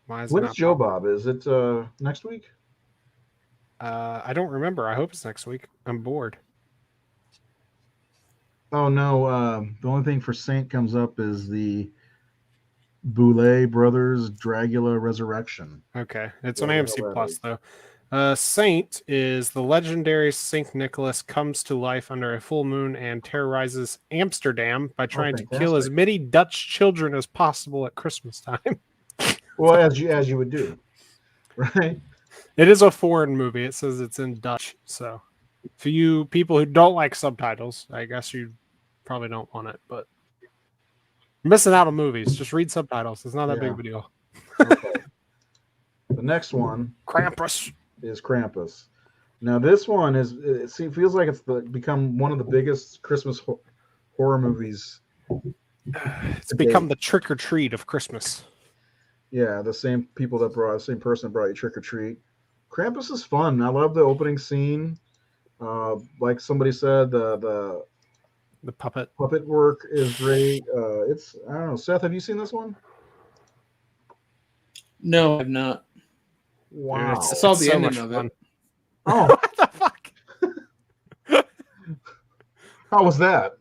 When's Joe Bob? Is it next week? I don't remember. I hope it's next week. I'm bored. Oh no! The only thing for Saint comes up is the Boulet Brothers Dracula Resurrection. Okay, it's on AMC Plus though. Saint is the legendary Saint Nicholas comes to life under a full moon and terrorizes Amsterdam by trying to kill as many Dutch children as possible at Christmas time. Well, as you would do, right? It is a foreign movie. It says it's in Dutch, so for you people who don't like subtitles, I guess you probably don't want it, but you're missing out on movies. Just read subtitles. It's not that big of a deal. Okay. The next one, Krampus, is Krampus. Now this one it feels like it's become one of the biggest Christmas horror movies. It's become the trick or treat of Christmas. Yeah, the same person that brought you Trick or Treat. Krampus is fun. I love the opening scene. Like somebody said, the puppet work is great. It's I don't know. Seth, have you seen this one? No, I've not. Wow, I saw the ending of it. Oh, what the fuck? How was that?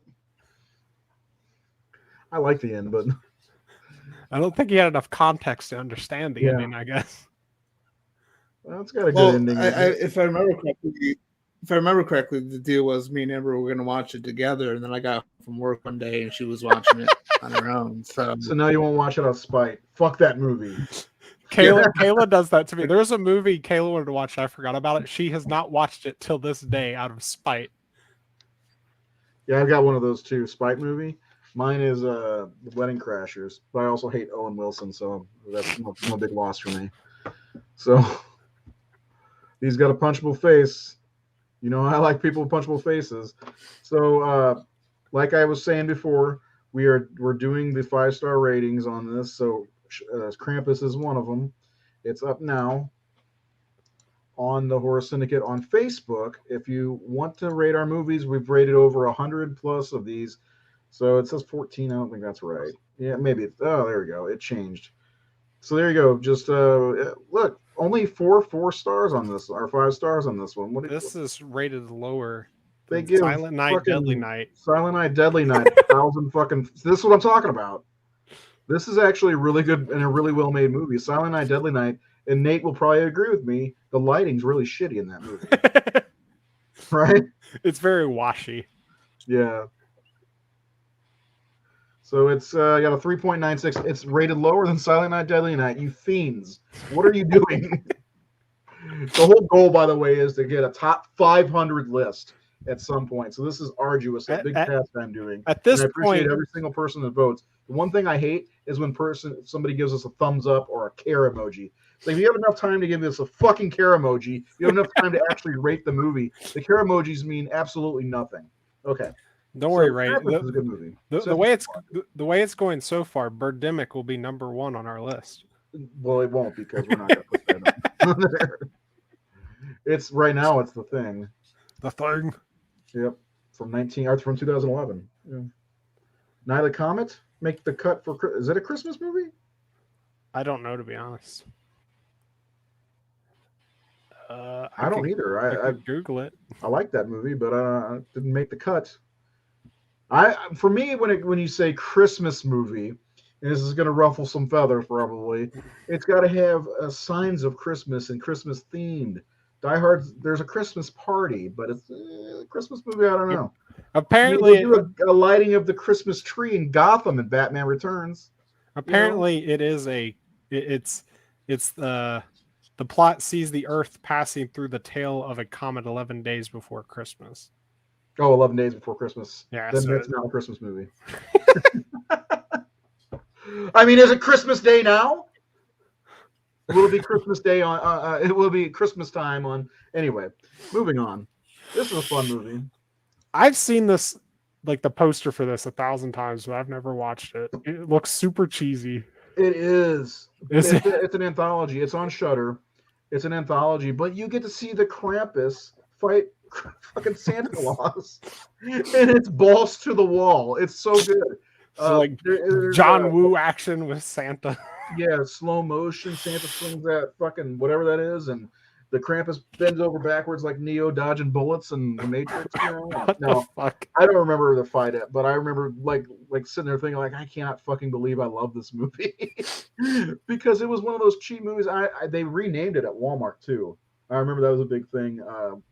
I like the end, but I don't think he had enough context to understand the ending, I guess. Well, it's got a good ending. If I remember correctly, the deal was me and Amber were going to watch it together, and then I got home from work one day and she was watching it on her own. So now you won't watch it out of spite. Fuck that movie. Kayla does that to me. There's a movie Kayla wanted to watch. I forgot about it. She has not watched it till this day out of spite. Yeah, I've got one of those too. Spite movie. Mine is The Wedding Crashers, but I also hate Owen Wilson, so that's no big loss for me. So he's got a punchable face. You know, I like people with punchable faces. So like I was saying before, we're doing the 5-star ratings on this. So Krampus is one of them. It's up now on the Horror Syndicate on Facebook. If you want to rate our movies, we've rated over 100 plus of these. So it says 14. I don't think that's right. Yeah, maybe. Oh, there we go. It changed. So there you go. Just look, only 4 stars on this, or 5 stars on this one. This is rated lower they than give Silent Night, Deadly Night. Silent Night, Deadly Night, 1,000 fucking. This is what I'm talking about. This is actually really good and a really well made movie. Silent Night, Deadly Night, and Nate will probably agree with me. The lighting's really shitty in that movie, right? It's very washy. Yeah. So it's got a 3.96. It's rated lower than Silent Night, Deadly Night. You fiends. What are you doing? The whole goal, by the way, is to get a top 500 list at some point. So this is arduous, a big task I'm doing. At this and I appreciate point, every single person that votes. The one thing I hate is when somebody gives us a thumbs up or a care emoji. It's like, if you have enough time to give us a fucking care emoji, you have enough time to actually rate the movie. The care emojis mean absolutely nothing. Okay. Don't worry, Ray. Krampus is a good movie. The way it's going so far, Birdemic will be number 1 on our list. Well, it won't, because we're not going to put that on there. It's right now. It's the thing. The thing. Yep. From 2011. Yeah. Night of the Comet make the cut for. Is it a Christmas movie? I don't know, to be honest. I don't either. I Google it. I like that movie, but it didn't make the cut. For me, when you say Christmas movie, and this is going to ruffle some feathers probably, it's got to have signs of Christmas and Christmas themed. Die Hard, there's a Christmas party, but it's a Christmas movie. I don't know. Apparently, do a lighting of the Christmas tree in Gotham and Batman Returns. Apparently, it is it's the plot sees the Earth passing through the tail of a comet 11 days before Christmas. Oh, 11 days before Christmas. Yeah, then that's not a Christmas movie. I mean, is it Christmas Day now? Will it be Christmas Day on? It will be Christmas time on. Anyway, moving on. This is a fun movie. I've seen this, like the poster for this 1,000 times, but I've never watched it. It looks super cheesy. It is. It's an anthology. It's on Shudder. It's an anthology, but you get to see the Krampus fight fucking Santa Claus, and it's balls to the wall. It's so good. So like John Woo action with Santa. Yeah, slow motion. Santa swings that fucking whatever that is, and the Krampus bends over backwards like Neo dodging bullets and the Matrix. What the fuck? I don't remember the fight, but I remember like sitting there thinking like, I cannot fucking believe I love this movie because it was one of those cheap movies. They renamed it at Walmart too. I remember that was a big thing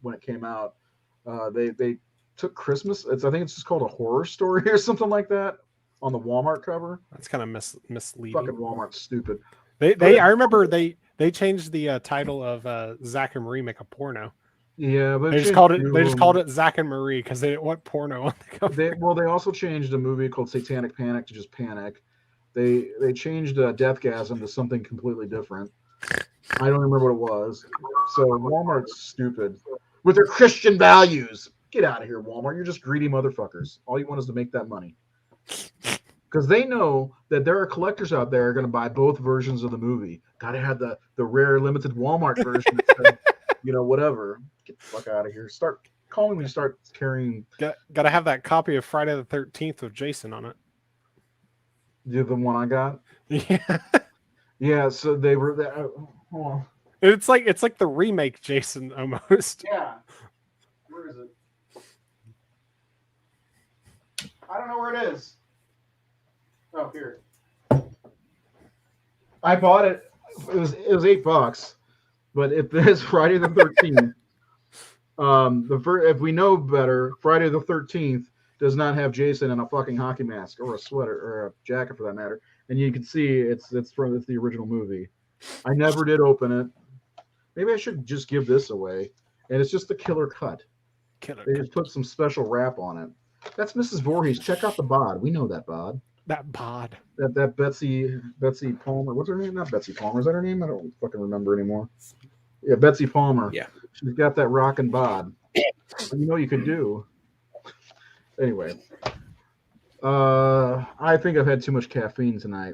when it came out. They took Christmas. I think it's just called A Horror Story or something like that on the Walmart cover. That's kind of misleading. Fucking Walmart's stupid. I remember they changed the title of Zach and Marie Make a Porno. Yeah, but they just called it Zach and Marie because they didn't want porno on the cover. They also changed a movie called Satanic Panic to just Panic. They changed Deathgasm to something completely different. I don't remember what it was. So Walmart's stupid with their Christian values. Get out of here, Walmart. You're just greedy motherfuckers. All you want is to make that money. Because they know that there are collectors out there going to buy both versions of the movie. Got to have the rare limited Walmart version. Whatever. Get the fuck out of here. Call me when you start carrying. Got to have that copy of Friday the 13th with Jason on it. The one I got? Yeah. Yeah, so they were there. Hold on. It's like the remake Jason almost. Yeah. Where is it? I don't know where it is. Oh, here. I bought it. It was $8, but if it's Friday the 13th, if we know better, Friday the 13th does not have Jason in a fucking hockey mask or a sweater or a jacket for that matter, and you can see it's the original movie. I never did open it. Maybe I should just give this away, and it's just the killer cut. They just put some special wrap on it. That's Mrs. Voorhees. Check out the bod. We know that bod. That bod. That Betsy Palmer. What's her name? Not Betsy Palmer. Is that her name? I don't fucking remember anymore. Yeah, Betsy Palmer. Yeah. She's got that rockin' bod. You could do. Anyway. I think I've had too much caffeine tonight.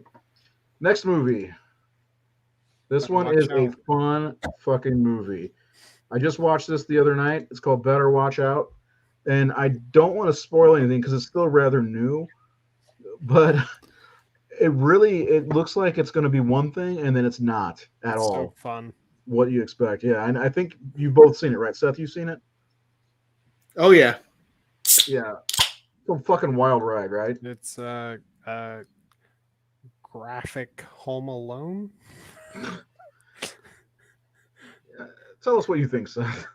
Next movie. This one is a fun fucking movie. I just watched this the other night. It's called Better Watch Out. And I don't want to spoil anything because it's still rather new. But it looks like it's going to be one thing, and then it's not at all. So fun. What you expect, yeah. And I think you've both seen it, right? Seth, you've seen it? Oh yeah. Yeah. Some fucking wild ride, right? It's graphic Home Alone. Tell us what you think, Seth.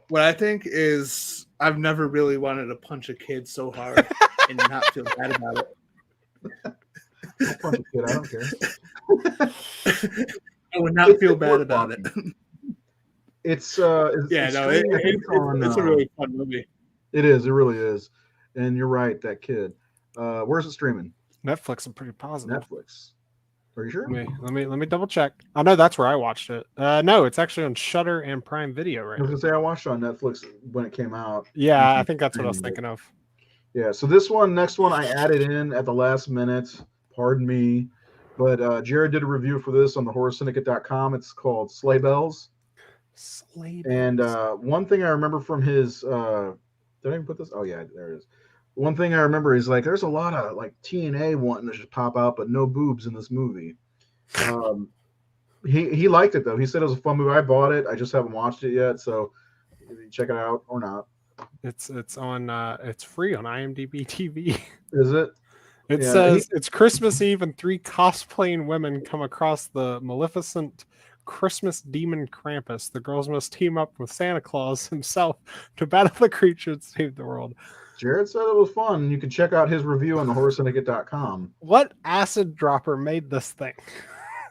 What I think is I've never really wanted to punch a kid so hard and not feel bad about it. I'll punch a kid, I don't care. I would not feel bad about it. It's It's a really fun movie. It is, it really is. And you're right, that kid. Where's it streaming? Netflix. I'm pretty positive. Netflix. Are you sure? Let me double check. I know that's where I watched it. No, it's actually on Shudder and Prime Video right now. I was gonna say I watched it on Netflix when it came out. Yeah, I think that's what I was thinking of. Yeah, so next one I added in at the last minute. Pardon me. But Jared did a review for this on the horrorsyndicate.com. It's called Sleigh Belles. Sleigh And one thing I remember from his did I even put this? Oh yeah, there it is. One thing I remember is like there's a lot of like TNA wanting to just pop out, but no boobs in this movie. He liked it though. He said it was a fun movie. I bought it. I just haven't watched it yet, so check it out or not. It's on it's free on IMDb TV. Is it? It says it's Christmas Eve and 3 cosplaying women come across the maleficent Christmas demon Krampus. The girls must team up with Santa Claus himself to battle the creature and save the world. Jared said it was fun. You can check out his review on the horrorsyndicate.com. What acid dropper made this thing?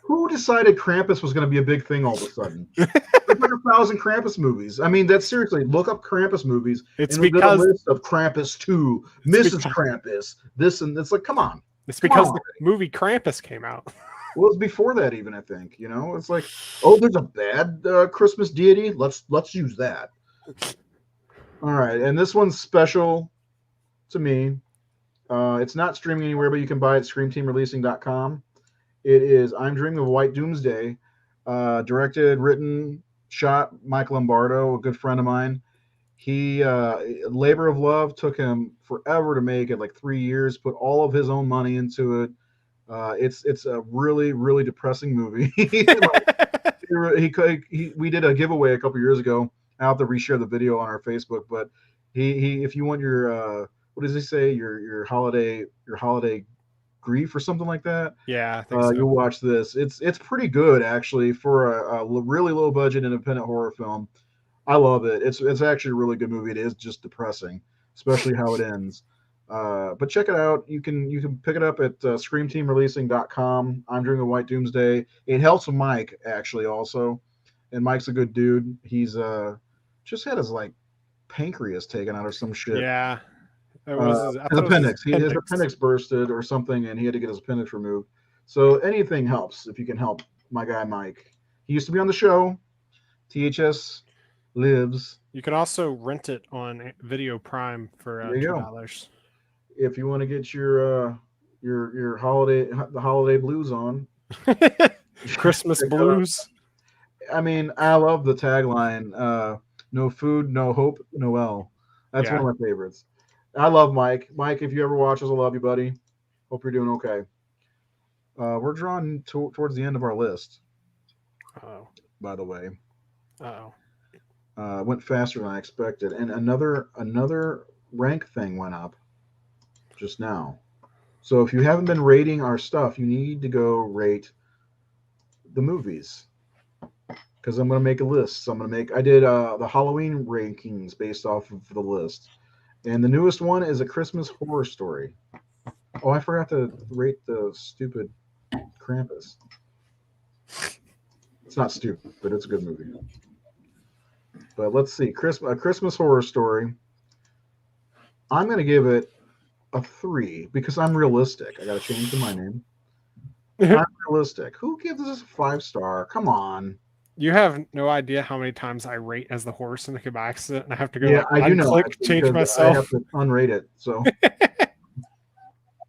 Who decided Krampus was going to be a big thing all of a sudden? There's like 1,000 Krampus movies. I mean, that's seriously, look up Krampus movies. It's and because a list of Krampus 2, Mrs. Krampus, this, and it's like, come on. It's because the movie Krampus came out. Well, it's before that even, I think. You know, it's like, oh, there's a bad Christmas deity. Let's use that. All right, and this one's special to me. It's not streaming anywhere, but you can buy it at screamteamreleasing.com. It is I'm Dreaming of White Doomsday, directed, written, shot Mike Lombardo, a good friend of mine. He labor of love, took him forever to make it, like 3 years, put all of his own money into it. It's a really, really depressing movie. We did a giveaway a couple years ago. I'll have to reshare the video on our Facebook, but he if you want your what does he say, your holiday grief or something like that, yeah, I think so. You'll watch this. It's pretty good actually for a really low budget independent horror film. I love it. It's actually a really good movie. It is just depressing, especially how it ends. But check it out. You can pick it up at screamteamreleasing.com. I'm Dreaming of White Doomsday. It helps with Mike actually also, and Mike's a good dude. He's just had his like pancreas taken out or some shit. Yeah. It was his appendix. His appendix bursted or something, and he had to get his appendix removed. So anything helps if you can help my guy Mike. He used to be on the show. THS lives. You can also rent it on Video Prime for $2. If you want to get your holiday blues on. Christmas blues. I mean, I love the tagline. No food, no hope, Noel. That's one of my favorites. I love Mike. Mike, if you ever watch us, I love you, buddy. Hope you're doing okay. We're drawing towards the end of our list. Oh, by the way. Oh. Went faster than I expected, and another rank thing went up just now. So if you haven't been rating our stuff, you need to go rate the movies. Because I'm going to make a list. So I did the Halloween rankings based off of the list. And the newest one is A Christmas Horror Story. Oh, I forgot to rate the stupid Krampus. It's not stupid, but it's a good movie. But let's see. A Christmas Horror Story. I'm going to give it a 3 because I'm realistic. I got to change to my name. I'm realistic. Who gives this a 5-star? Come on. You have no idea how many times I rate as the Horror Syndicate by accident, and I have to go. Yeah, I do know. Change myself. I have to unrate it. So,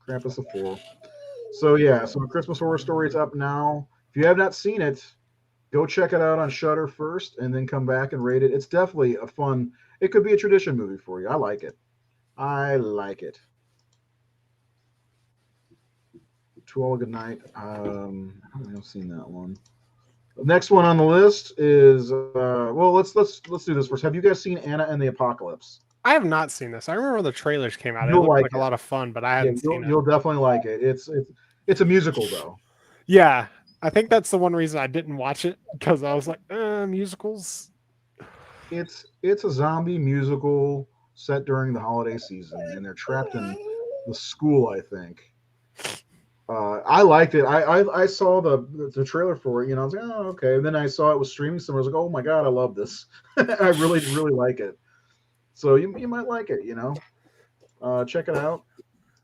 Krampus a 4. So yeah, so A Christmas Horror Story is up now. If you have not seen it, go check it out on Shudder first, and then come back and rate it. It's definitely a fun. It could be a tradition movie for you. I like it. To All a Good Night. I've seen that one. Next one on the list is well, let's do this first. Have you guys seen Anna and the Apocalypse? I have not seen this. I remember the trailers came out. It You'll looked like like it. a lot of fun, but I haven't seen it. You'll definitely like it. It's a musical though. Yeah, I think that's the one reason I didn't watch it, because I was like, musicals. It's a zombie musical set during the holiday season, and they're trapped in the school, I think. I liked it. I saw the trailer for it. I was like, oh, okay. And then I saw it was streaming somewhere. I was like, oh my god, I love this. I really like it. So you might like it. Check it out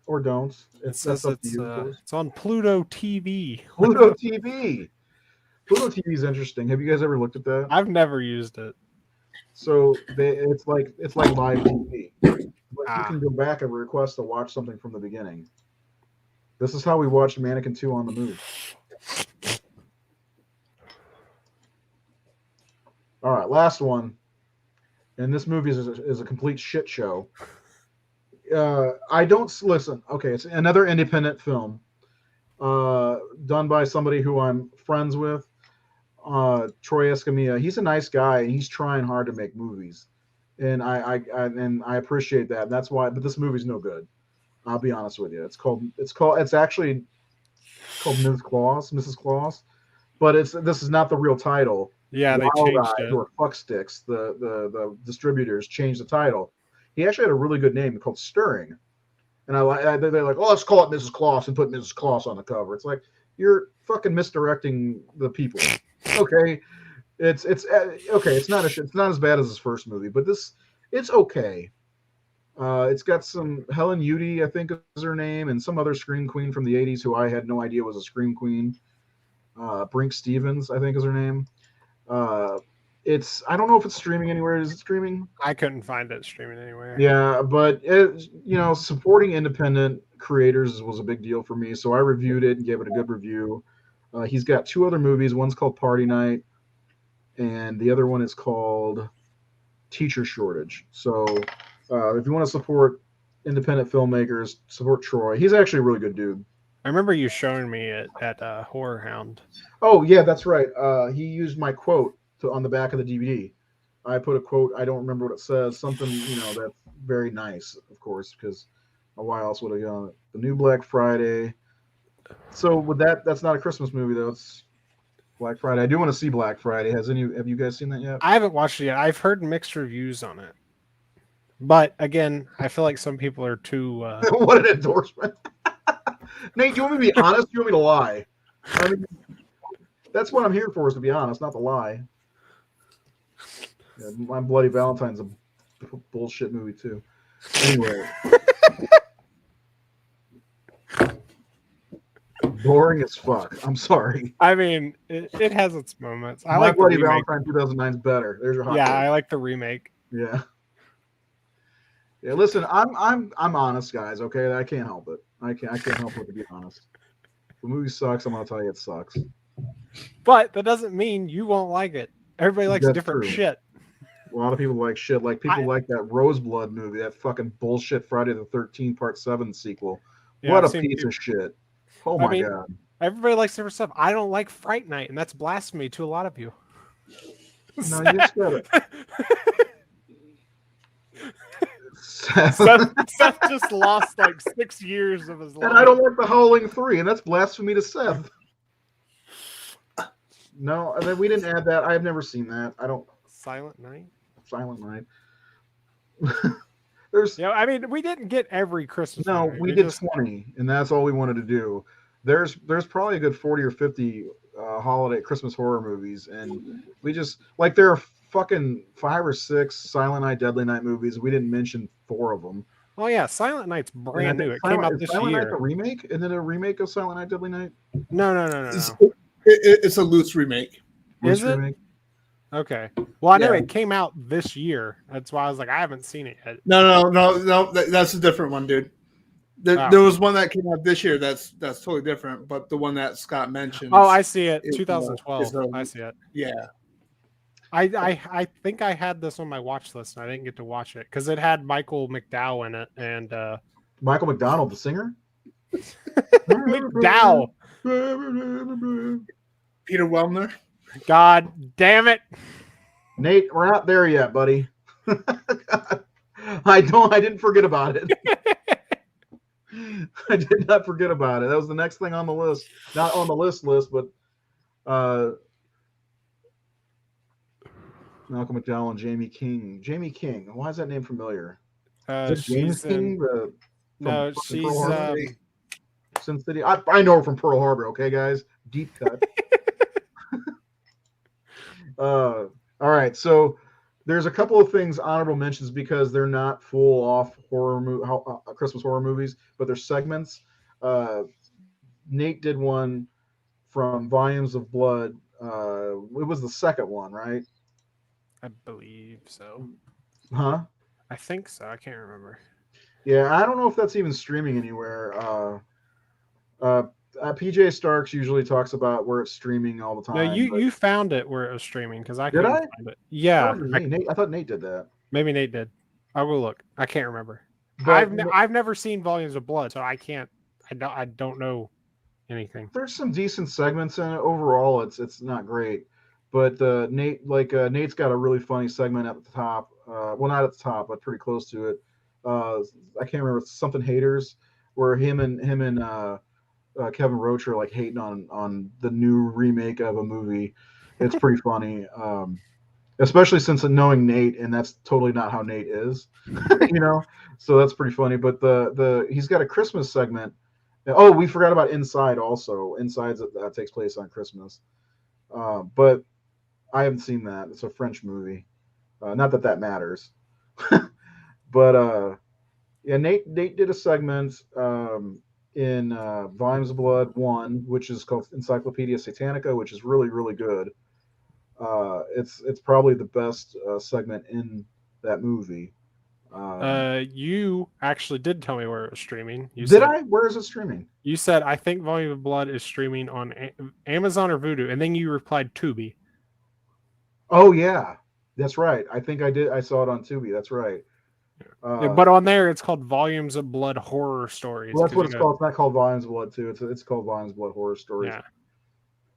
or don't. It says it's on Pluto TV. Pluto TV. Pluto TV is interesting. Have you guys ever looked at that? I've never used it. So it's like live TV. But you can go back and request to watch something from the beginning. This is how we watched Mannequin 2 on the Move. All right, last one. And this movie is a complete shit show. I don't listen. Okay, it's another independent film done by somebody who I'm friends with, Troy Escamilla. He's a nice guy, and he's trying hard to make movies, and I appreciate that. And that's why. But this movie's no good. I'll be honest with you. It's actually called Mrs. Claus, but this is not the real title. Yeah, they changed it. Or Fuck Sticks, the distributors changed the title. He actually had a really good name called Stirring, and they're like, oh, let's call it Mrs. Claus and put Mrs. Claus on the cover. It's like, you're fucking misdirecting the people. Okay, it's okay. It's not as bad as his first movie, but it's okay. It's got some Helen Udy, I think is her name, and some other scream queen from the 80s who I had no idea was a scream queen. Brink Stevens, I think is her name. I don't know if it's streaming anywhere. Is it streaming? I couldn't find it streaming anywhere. Yeah, but supporting independent creators was a big deal for me, so I reviewed it and gave it a good review. He's got two other movies. One's called Party Night, and the other one is called Teacher Shortage. So if you want to support independent filmmakers, support Troy. He's actually a really good dude. I remember you showing me it at Horror Hound. Oh, yeah, that's right. He used my quote on the back of the DVD. I put a quote. I don't remember what it says. Something, that's very nice, of course, because why else would I go on it? The new Black Friday. So with that's not a Christmas movie, though. It's Black Friday. I do want to see Black Friday. Have you guys seen that yet? I haven't watched it yet. I've heard mixed reviews on it. But again, I feel like some people are too... What an endorsement. Nate, do you want me to be honest? Do you want me to lie? I mean, that's what I'm here for, is to be honest, not to lie. Yeah, My Bloody Valentine's a bullshit movie, too. Anyway. Boring as fuck. I'm sorry. I mean, it has its moments. I My like Bloody the remake. Valentine 2009 is better. There's your hot Yeah, take. I like the remake. Yeah. Yeah, listen, I'm honest, guys, okay? I can't help it. I can't help it, to be honest. If the movie sucks, I'm gonna tell you it sucks. But that doesn't mean you won't like it. Everybody likes That's different true. shit. A lot of people like shit. Like people like that Roseblood movie, that fucking bullshit Friday the 13th Part 7 sequel. Yeah, What I've a seen piece people- of shit. Oh my god. Everybody likes different stuff. I don't like Fright Night, and that's blasphemy to a lot of you. No, you just got it. Seth just lost like 6 years of his life. And I don't like The Howling 3, and that's blasphemy to Seth. No, I mean, we didn't add that. I have never seen that. I don't. Silent Night? Silent Night. I mean, we didn't get every Christmas No, movie. we did 20, and that's all we wanted to do. There's probably a good 40 or 50 holiday Christmas horror movies, and we just like there are fucking 5 or 6 Silent Night, Deadly Night movies. We didn't mention 4 of them. Oh yeah, Silent Night's brand new. It came out this Silent year. Night a remake, and then a remake of Silent Night, Deadly Night. No. It's a loose remake. Is it? Remake? Okay. Well, I know Yeah. it came out this year. That's why I was like, I haven't seen it yet. No. That's a different one, dude. There was one that came out this year. That's totally different. But the one that Scott mentioned. Oh, I see it. is, 2012. I see it. Yeah. I think I had this on my watch list, and I didn't get to watch it because it had Michael McDowell in it, and Michael McDonald, the singer. McDowell. Peter Wellner. God damn it. Nate, we're not there yet, buddy. I didn't forget about it. I did not forget about it. That was the next thing on the list. Not on the list, but Malcolm McDowell and Jamie King. Jamie King. Why is that name familiar? Is it James King? No, she's Sin City. I know her from Pearl Harbor. Okay, guys. Deep cut. All right. So there's a couple of things honorable mentions because they're not full off Christmas horror movies, but they're segments. Nate did one from Volumes of Blood. It was the second one, right? I believe so. Huh? I think so. I can't remember. Yeah, I don't know if that's even streaming anywhere. PJ Starks usually talks about where it's streaming all the time. No, you found it where it was streaming because I did couldn't I? find it. Yeah, I thought Nate did that. Maybe Nate did. I will look. I can't remember. But I've never seen Volumes of Blood, so I can't. I don't know anything. There's some decent segments in it. Overall, it's not great, but Nate's got a really funny segment at the top. Well, not at the top, but pretty close to it. I can't remember. It's something haters, where him and Kevin Roach are like hating on the new remake of a movie. It's pretty funny, especially since knowing Nate, and that's totally not how Nate is, So that's pretty funny. But he's got a Christmas segment. Oh, we forgot about Inside also. Inside that takes place on Christmas, but I haven't seen that. It's a French movie. Not that matters, but yeah, Nate did a segment in Volumes of Blood 1, which is called Encyclopedia Satanica, which is really, really good. It's probably the best segment in that movie. You actually did tell me where it was streaming. Where is it streaming? You said, I think Volume of Blood is streaming on Amazon or Vudu, and then you replied Tubi. Oh, yeah. That's right. I think I did. I saw it on Tubi. That's right. But on there, it's called Volumes of Blood Horror Stories. Well, that's what it's called. It's not called Volumes of Blood 2. It's called Volumes of Blood Horror Stories. Yeah.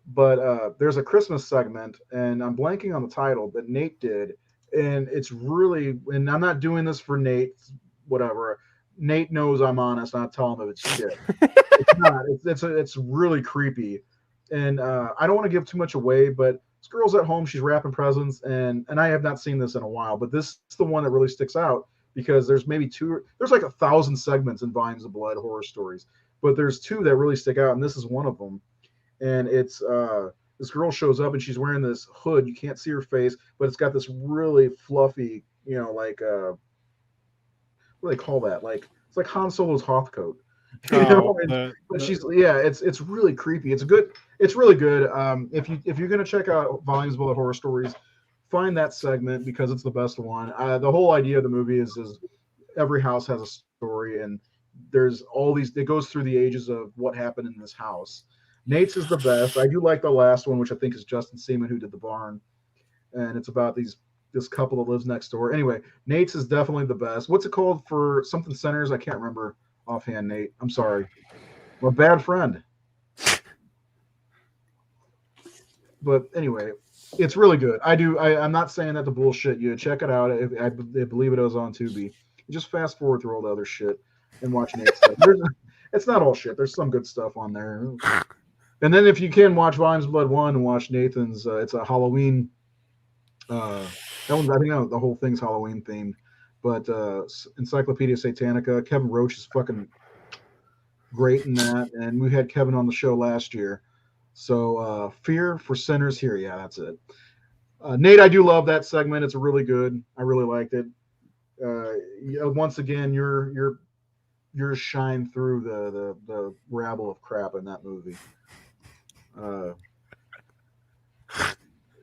But there's a Christmas segment, and I'm blanking on the title, but Nate did. And it's really, and I'm not doing this for Nate, whatever. Nate knows I'm honest. I tell him if it's shit. It's not. It's really creepy. And I don't want to give too much away, but this girl's at home. She's wrapping presents, and I have not seen this in a while, but this is the one that really sticks out because there's maybe there's like 1,000 segments in Volumes of Blood Horror Stories, but there's two that really stick out, and this is one of them. And it's this girl shows up and she's wearing this hood. You can't see her face, but it's got this really fluffy, like what do they call that? Like it's like Han Solo's Hoth coat. But it's really creepy. It's really good. If you're gonna check out Volumes of Blood Horror Stories, find that segment because it's the best one. The whole idea of the movie is every house has a story, and there's all these. It goes through the ages of what happened in this house. Nate's is the best. I do like the last one, which I think is Justin Seaman, who did The Barn, and it's about this couple that lives next door. Anyway, Nate's is definitely the best. What's it called for something centers? I can't remember offhand, Nate. I'm sorry. I'm a bad friend. But anyway, it's really good. I'm not saying that to bullshit you. Check it out. I believe it was on Tubi. Just fast forward through all the other shit and watch Nate's stuff. It's not all shit. There's some good stuff on there. And then if you can watch Volumes of Blood 1 and watch Nathan's, it's a Halloween. That one, I think the whole thing's Halloween themed. But Encyclopedia Satanica, Kevin Roach is fucking great in that. And we had Kevin on the show last year. So Fear for Sinners here. Yeah, that's it. Nate, I do love that segment. It's really good. I really liked it. Once again, you're shine through the rabble of crap in that movie.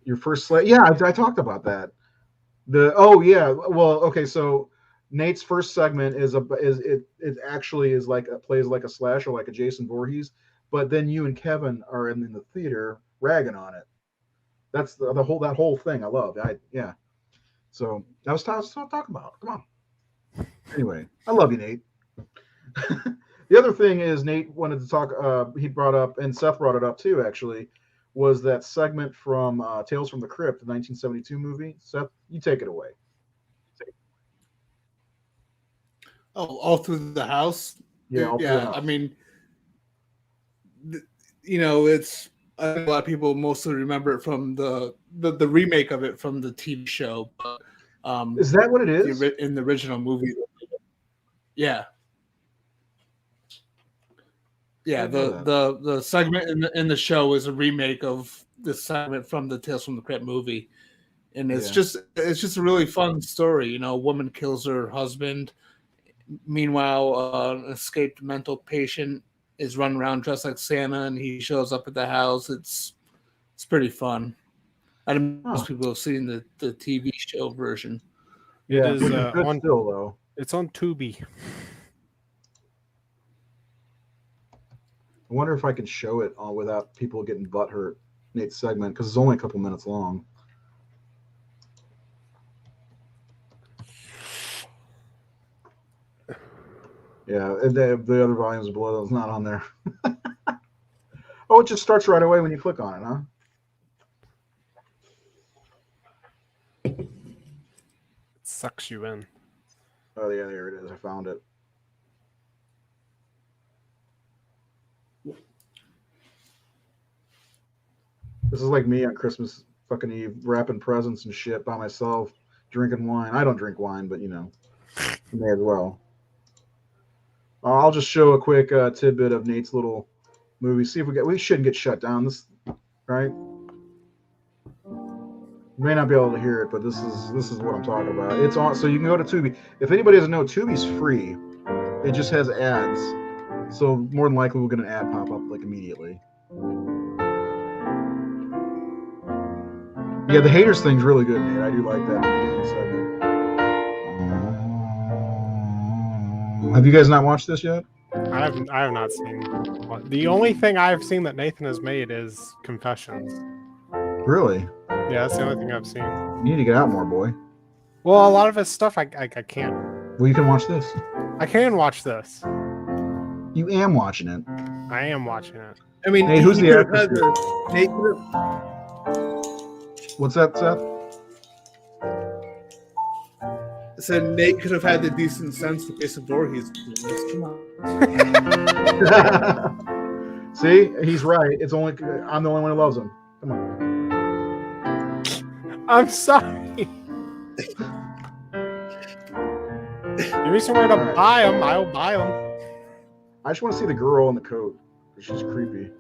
Your first Sleigh, yeah, I talked about that. So Nate's first segment it actually is like plays like a slasher, like a Jason Voorhees, but then you and Kevin are in the theater ragging on it. That's that whole thing I love. So that was talking about. Come on. Anyway, I love you, Nate. The other thing is Nate wanted to talk. He brought up, and Seth brought it up too. Actually, was that segment from Tales from the Crypt, the 1972 movie. Seth, you take it away. Oh, all through the house. Yeah, all through the house. I mean, it's a lot of people mostly remember it from the remake of it from the TV show. But, is that what it is? In the original movie? Yeah. Yeah, the segment in the show is a remake of the segment from the Tales from the Crypt movie, and it's just a really fun story. A woman kills her husband. Meanwhile, an escaped mental patient is running around dressed like Santa, and he shows up at the house. It's pretty fun. I don't know most people have seen the TV show version. It is on still though. It's on Tubi. I wonder if I can show it without people getting butthurt. Nate's segment, because it's only a couple minutes long. Yeah, the other volumes of Blood is not on there. Oh, it just starts right away when you click on it, huh? It sucks you in. Oh yeah, there it is. I found it. This is like me on Christmas fucking Eve, wrapping presents and shit by myself, drinking wine. I don't drink wine, but you may as well. I'll just show a quick tidbit of Nate's little movie. See if we shouldn't get shut down. This, right? You may not be able to hear it, but this is what I'm talking about. It's on, so you can go to Tubi. If anybody doesn't know, Tubi's free. It just has ads, so more than likely we'll get an ad pop up like immediately. Yeah, the haters thing's really good, Nate. I do like that segment. Have you guys not watched this yet? I have not seen. The only thing I've seen that Nathan has made is Confessions. Really? Yeah, that's the only thing I've seen. You need to get out more, boy. Well, a lot of his stuff I can't. Well, you can watch this. I can watch this. You am watching it. I am watching it. I mean, Nate, who's the actor? Nate, what's that, Seth? So Nate could have had the decent sense to face the door. Come on. See, he's right. It's only I'm the only one who loves him. Come on. I'm sorry. Give me somewhere to buy them. I'll buy them. I just want to see the girl in the coat. She's creepy.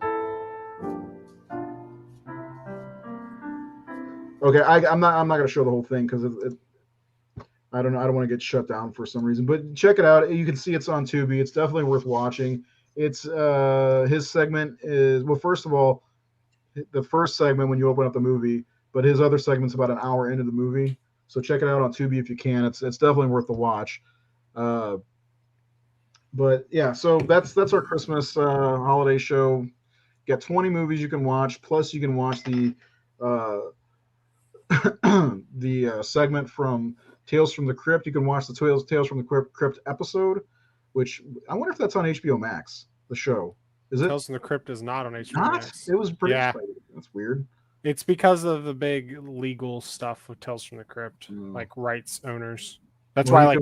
Okay, I'm not gonna show the whole thing because I don't know. I don't want to get shut down for some reason. But check it out. You can see it's on Tubi. It's definitely worth watching. It's his segment is, well, first of all, the first segment when you open up the movie, but his other segment's about an hour into the movie. So check it out on Tubi if you can. It's definitely worth the watch. But yeah, so that's our Christmas holiday show. You got 20 movies you can watch, plus you can watch the segment from Tales from the Crypt. You can watch the Tales from the Crypt episode, which I wonder if that's on HBO Max, the show. Is it? Tales from the Crypt is not on HBO Max. It was pretty. Yeah. That's weird. It's because of the big legal stuff with Tales from the Crypt, like rights owners. That's why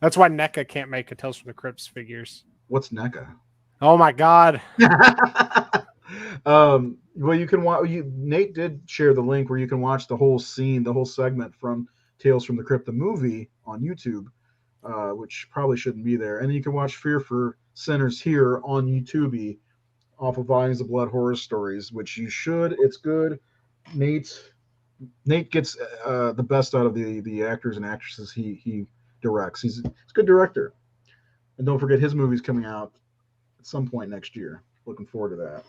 NECA can't make a Tales from the Crypt figures. What's NECA? Oh my God. Well, you can watch. Nate did share the link where you can watch the whole scene, the whole segment from Tales from the Crypt, the movie, on YouTube, which probably shouldn't be there. And then you can watch Fear for Sinners here on YouTube, off of Volumes of Blood Horror Stories, which you should. It's good. Nate gets the best out of the actors and actresses he directs. He's a good director. And don't forget, his movie's coming out at some point next year. Looking forward to that.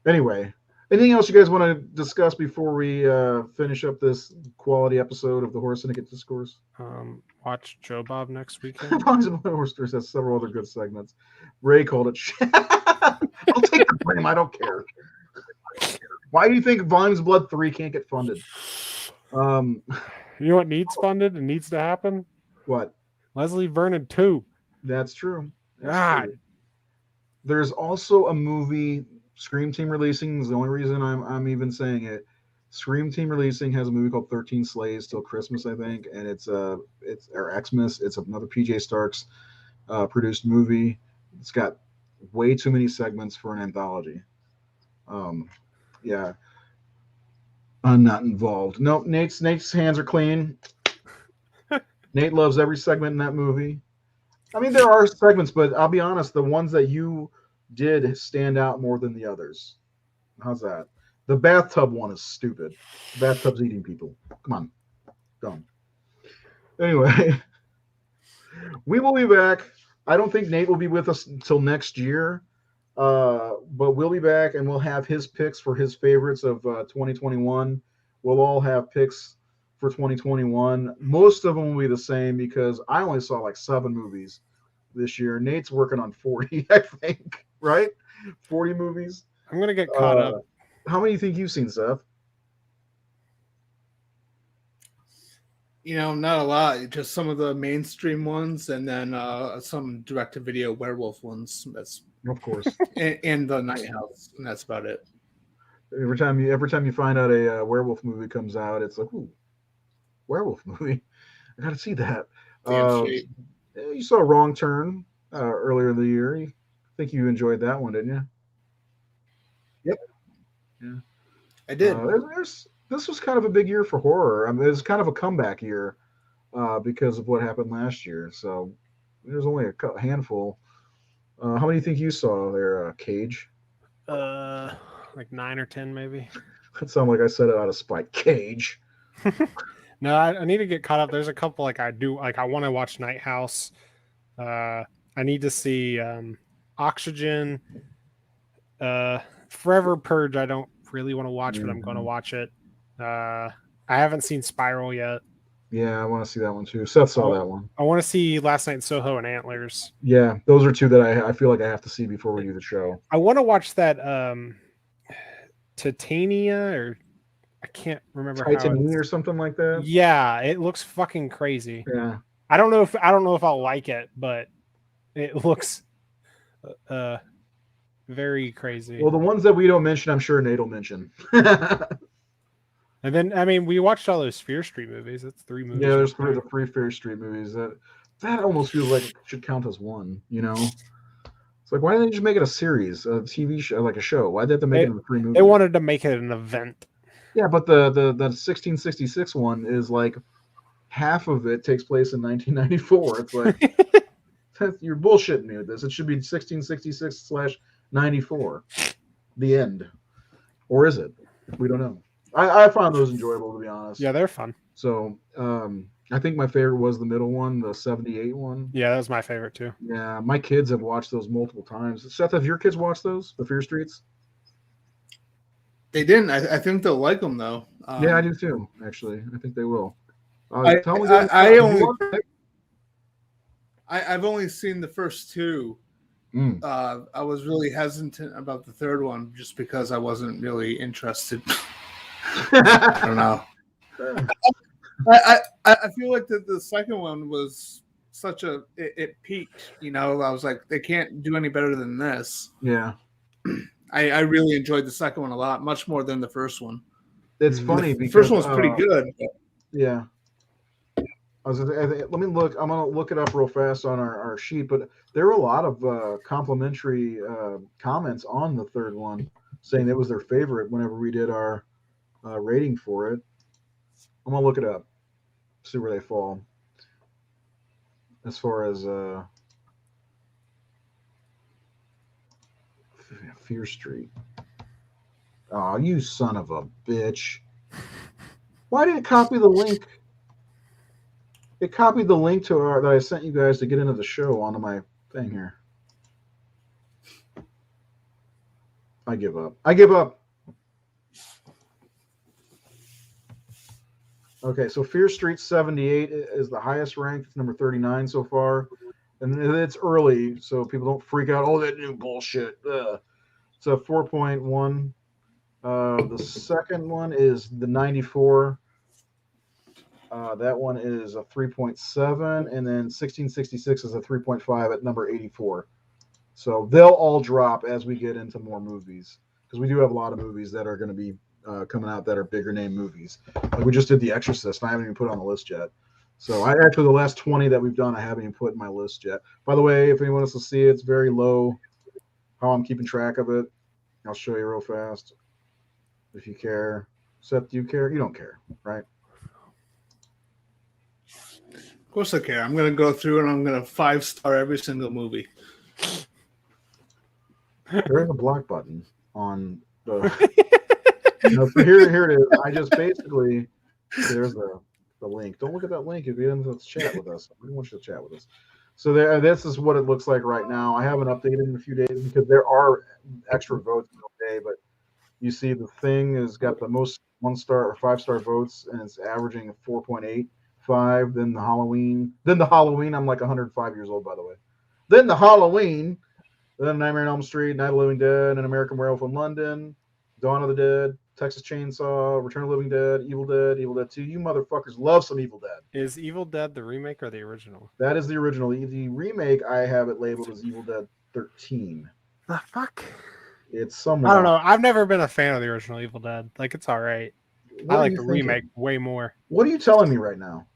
Anyway, anything else you guys want to discuss before we finish up this quality episode of the Horror Syndicate Discourse? Watch Joe Bob next weekend. Volumes of Blood Horror Stories has several other good segments. Ray called it shit. I'll take the blame. I don't care. Why do you think Volumes of Blood 3 can't get funded? You know what needs funded and needs to happen? What? Leslie Vernon 2. That's true. God. There's also a movie Scream Team releasing. Is the only reason I'm even saying it. Scream Team releasing has a movie called 13 Sleighs Till Christmas, I think, and it's or Xmas. It's another PJ Starks produced movie. It's got way too many segments for an anthology. Yeah, I'm not involved. Nope, Nate's hands are clean. Nate loves every segment in that movie. I mean, there are segments, but I'll be honest, the ones that you did stand out more than the others. How's that? The bathtub one is stupid. The bathtub's eating people. Come on. Dumb. Anyway, we will be back. I don't think Nate will be with us until next year, but we'll be back and we'll have his picks for his favorites of 2021. We'll all have picks for 2021. Most of them will be the same because I only saw like 7 movies this year. Nate's working on 40, I think, right? 40 movies. I'm going to get caught up. How many do you think you've seen, Seth? Not a lot. Just some of the mainstream ones, and then some direct-to-video werewolf ones. That's of course, and the Night House, and that's about it. Every time you find out a werewolf movie comes out, it's like, ooh, werewolf movie. I got to see that. You saw Wrong Turn earlier in the year. I think you enjoyed that one, didn't you? Yep. Yeah, I did. This was kind of a big year for horror. I mean, it was kind of a comeback year because of what happened last year. So there's only a handful. How many do you think you saw there, Cage? Like 9 or 10, maybe. That sounded like I said it out of spite. Cage. No, I need to get caught up. There's a couple I want to watch Night House. I need to see Oxygen. Forever Purge. I don't really want to watch, but I'm going to watch it. I haven't seen Spiral yet. Yeah, I want to see that one too. Seth saw that one. I want to see Last Night in Soho and Antlers. Yeah, those are 2 that I feel like I have to see before we do the show. I want to watch that Titania, or I can't remember Titania or something like that. Yeah, it looks fucking crazy. Yeah. I don't know if I'll like it, but it looks very crazy. Well, the ones that we don't mention, I'm sure Nate will mention. And then, I mean, we watched all those Fear Street movies. That's 3 movies. Yeah, there's 3 Fear Street movies. That almost feels like it should count as one, It's like, why didn't they just make it a series, a TV show, like a show? Why did they have to make it into 3 movies? They wanted to make it an event. Yeah, but the 1666 one is like half of it takes place in 1994. It's like, you're bullshitting me with this. It should be 1666/94. The end. Or is it? We don't know. I found those enjoyable, to be honest. Yeah, they're fun. So I think my favorite was the middle one, the 78 one. Yeah, that was my favorite too. Yeah, my kids have watched those multiple times. Seth, have your kids watched those, the Fear Streets? They didn't. I think they'll like them, though. Yeah, I do too, actually. I think they will. I've only seen the first 2. I was really hesitant about the third one just because I wasn't really interested. I don't know. I feel like the second one was it peaked. I was like, they can't do any better than this. Yeah. I really enjoyed the second one a lot, much more than the first one. It's funny because the first one was pretty good. Yeah. Let me look. I'm going to look it up real fast on our sheet, but there were a lot of complimentary comments on the third one saying it was their favorite whenever we did our rating for it. I'm going to look it up, see where they fall. As far as Fear Street. Oh, you son of a bitch. Why did it copy the link? It copied the link to that I sent you guys to get into the show onto my thing here. I give up. Okay, so Fear Street 78 is the highest ranked. It's number 39 so far. And it's early, so people don't freak out. Oh, that new bullshit. It's a 4.1. The second one is the 94. That one is a 3.7, and then 1666 is a 3.5 at number 84. So they'll all drop as we get into more movies, because we do have a lot of movies that are going to be coming out that are bigger name movies. Like we just did The Exorcist, and I haven't even put it on the list yet. So I actually, the last 20 that we've done, I haven't even put in my list yet. By the way, if anyone wants to see it, it's very low. How I'm keeping track of it, I'll show you real fast. If you care, Seth, do you care? You don't care, right? Of course I care. I'm going to go through and I'm going to 5-star every single movie. There is a block button on the. So here it is. I just basically there's the link. Don't look at that link if you didn't chat with us. We want you to chat with us. So this is what it looks like right now. I haven't updated in a few days because there are extra votes today, but you see the thing has got the most 1-star or 5-star votes, and it's averaging 4.85. Then the Halloween, I'm like 105 years old, by the way. Then the Halloween, then Nightmare on Elm Street, Night of the Living Dead, An American Werewolf in London, Dawn of the Dead, Texas Chainsaw, Return of the Living Dead, Evil Dead 2. You motherfuckers love some Evil Dead. Is Evil Dead the remake or the original? That is the original. The remake, I have it labeled as Evil Dead 13. The fuck? It's somewhere. I don't know. I've never been a fan of the original Evil Dead. Like, it's all right. I like the remake way more. What are you telling me right now?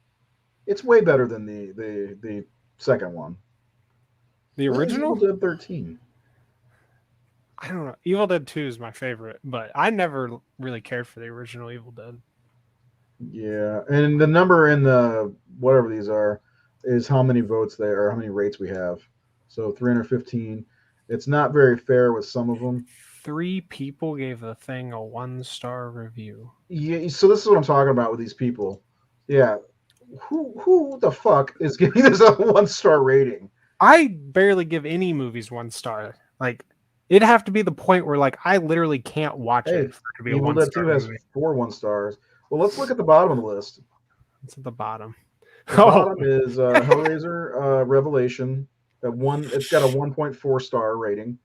It's way better than the second one. The original? Evil Dead 13. I don't know. Evil Dead 2 is my favorite, but I never really cared for the original Evil Dead. Yeah, and the number in the whatever these are is how many votes they are, how many rates we have. So 315. It's not very fair with some of them. 3 people gave the thing a 1-star review. Yeah, so this is what I'm talking about with these people. Yeah, who the fuck is giving this a 1-star rating? I barely give any movies 1 star. Like, it'd have to be the point where, like, I literally can't watch it for it to be a 1-star movie. Evil Dead 2 has 4 1-stars. Well, let's look at the bottom of the list. It's at the bottom. The bottom is Hellraiser Revelation. It's got a 1.4-star rating.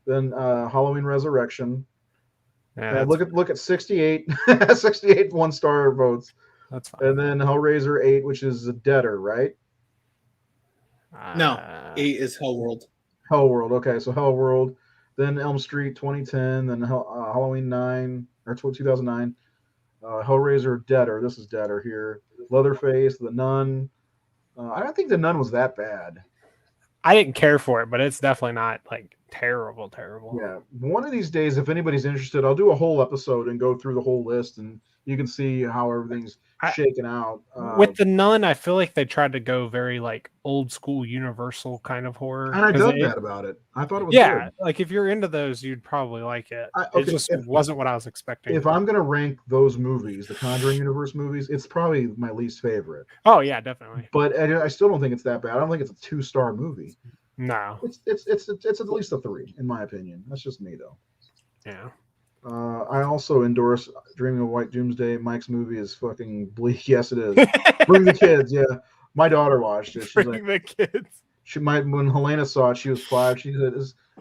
Then Halloween Resurrection. Yeah, look at 68 1-star votes. That's fine. And then Hellraiser 8, which is the Deader, right? No, 8 is Hellworld. Hellworld. Okay, so Hellworld. Then Elm Street 2010. Then Halloween 9 or 2009. Hellraiser Deader. This is Deader here. Leatherface, The Nun. I don't think The Nun was that bad. I didn't care for it, but it's definitely not like terrible. Yeah. One of these days, if anybody's interested, I'll do a whole episode and go through the whole list, and you can see how everything's shaken out. With The Nun, I feel like they tried to go very like old school Universal kind of horror. And I dug that about it. I thought it was good. Like if you're into those, you'd probably like it. It just wasn't what I was expecting. If I'm going to rank those movies, the Conjuring universe movies, it's probably my least favorite. Oh yeah, definitely. But I still don't think it's that bad. I don't think it's a 2-star movie. No, it's at least a 3 in my opinion. That's just me though. Yeah. I also endorse Dreaming of White Doomsday. Mike's movie is fucking bleak. Yes, it is. Bring the kids. Yeah, my daughter watched it. She's Bring the kids. When Helena saw it, she was 5. She said,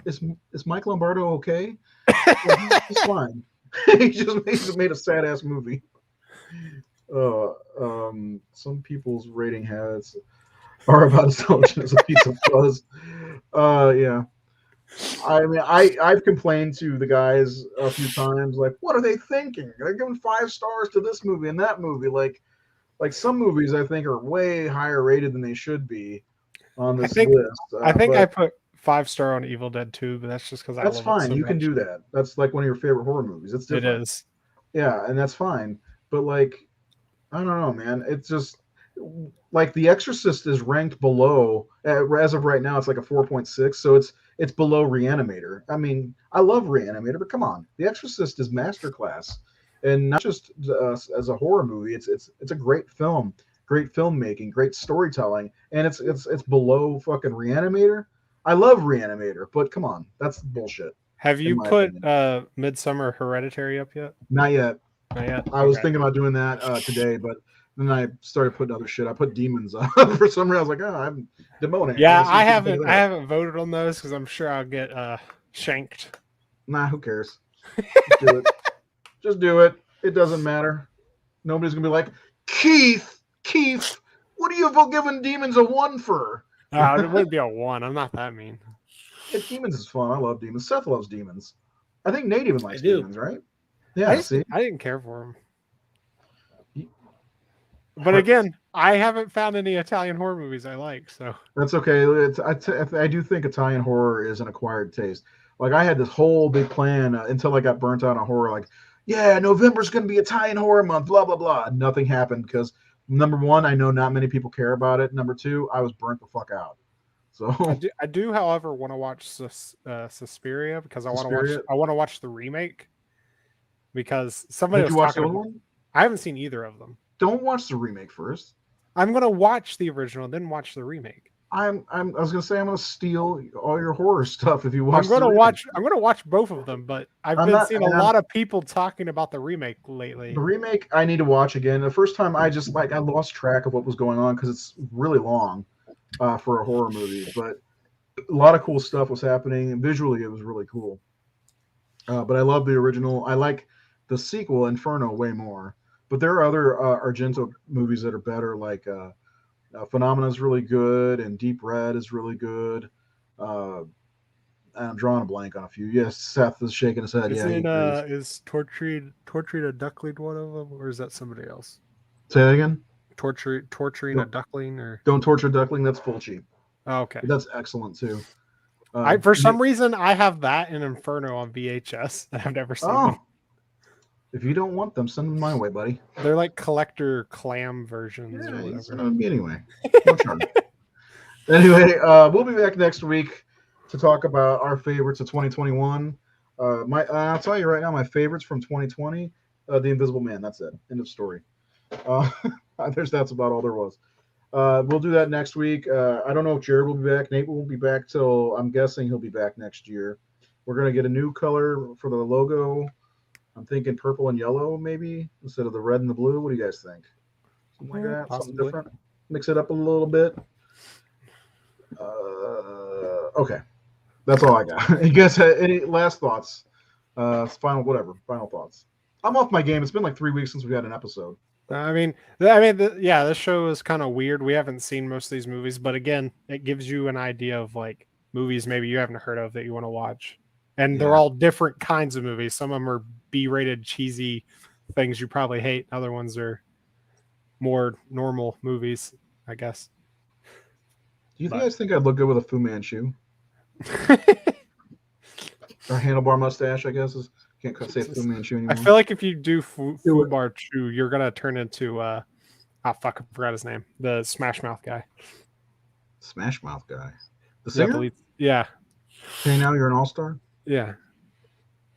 "Is Mike Lombardo okay?" He's fine. He just made a sad ass movie. Some people's rating habits are about as intelligent as a piece of fuzz. Yeah. I mean, I've complained to the guys a few times, like, what are they thinking? They're giving 5 stars to this movie and that movie. Like some movies I think are way higher rated than they should be on this list. I think I put 5-star on Evil Dead 2, but that's just because I love it fine. so You much. can do that. That's like one of your favorite horror movies. It's different. It is. Yeah, and that's fine. But like, I don't know, man. It's just like The Exorcist is ranked below. As of right now, it's like a 4.6. So it's below Reanimator. I mean, I love Reanimator, but come on, The Exorcist is masterclass, and not just as a horror movie. It's a great film, great filmmaking, great storytelling, and it's below fucking Reanimator. I love Reanimator, but come on, that's bullshit. Have you put Midsummer Hereditary up yet? Not yet. Not yet. I was thinking about doing that today, but then I started putting other shit. I put Demons up for some reason. I was like, oh, I'm demoting. Yeah, I haven't voted on those because I'm sure I'll get shanked. Nah, who cares? Just do it. Just do it. It doesn't matter. Nobody's gonna be like, Keith, what are you giving Demons a 1 for? It wouldn't be a 1. I'm not that mean. Demons is fun. I love Demons. Seth loves Demons. I think Nate even likes do. Demons, right? Yeah. See, I didn't care for him. He- But again, I haven't found any Italian horror movies I like. So that's okay. I do think Italian horror is an acquired taste. Like I had this whole big plan until I got burnt out on horror. Like, yeah, November's going to be Italian horror month. Blah blah blah. Nothing happened because number one, I know not many people care about it. Number two, I was burnt the fuck out. So I do, however, want to watch Suspiria because I want to watch the remake because somebody did was you watch the talking old about. one? I haven't seen either of them. Don't watch the remake first. I'm gonna watch the original, then watch the remake. I was gonna say I'm gonna steal all your horror stuff if you watch. I'm gonna watch both of them, but I've been seeing a lot of people talking about the remake lately. The remake I need to watch again. The first time I lost track of what was going on because it's really long for a horror movie, but a lot of cool stuff was happening and visually it was really cool. But I love the original. I like the sequel Inferno way more. But there are other Argento movies that are better, like Phenomena is really good, and Deep Red is really good. I'm drawing a blank on a few. Yes, Seth is shaking his head. Is Torturing a Duckling one of them, or is that somebody else? Say that again. Torturing a Duckling, or Don't Torture a Duckling. That's Fulci. Oh, okay. That's excellent too. For some reason I have that and Inferno on VHS. I've never seen them. If you don't want them, send them my way, buddy. They're like collector clam versions or whatever. Anyway, no charge. Anyway, we'll be back next week to talk about our favorites of 2021. I'll tell you right now, my favorites from 2020, The Invisible Man. That's it. End of story. That's about all there was. We'll do that next week. I don't know if Jared will be back. Nate won't be back till I'm guessing he'll be back next year. We're gonna get a new color for the logo. I'm thinking purple and yellow, maybe instead of the red and the blue. What do you guys think? Something like that, possibly. something different. Mix it up a little bit. Okay, that's all I got. You guys have any last thoughts? Final thoughts. I'm off my game. It's been like 3 weeks since we had an episode. This show is kind of weird. We haven't seen most of these movies, but again, it gives you an idea of like movies maybe you haven't heard of that you want to watch. And they're all different kinds of movies. Some of them are B-rated, cheesy things you probably hate. Other ones are more normal movies, I guess. Do you guys think I'd look good with a Fu Manchu? Or handlebar mustache, I guess. Can't say Fu Manchu anymore. I feel like if you do Fu Manchu, you're going to turn into, I forgot his name. The Smash Mouth guy. Smash Mouth guy? The singer? Yeah. Okay, now you're an all-star? Yeah.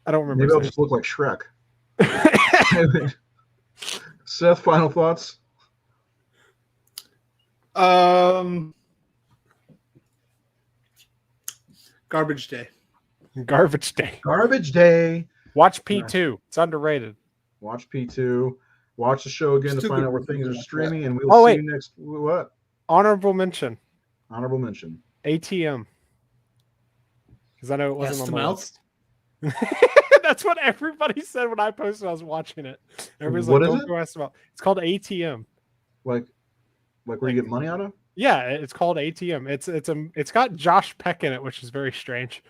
I don't remember. Maybe I'll just look like Shrek. Seth, final thoughts? Garbage Day. Garbage Day. Garbage Day. Watch P2. It's underrated. Watch P2. Watch the show again to find out where things are streaming, and we'll see you next. What? Honorable mention. Honorable mention. ATM. Because I know it wasn't on the list. That's what everybody said when I posted I was watching it. Everybody's like, don't go ask about. It's called ATM. Like where you get money out of? Yeah, it's called ATM. It's got Josh Peck in it, which is very strange.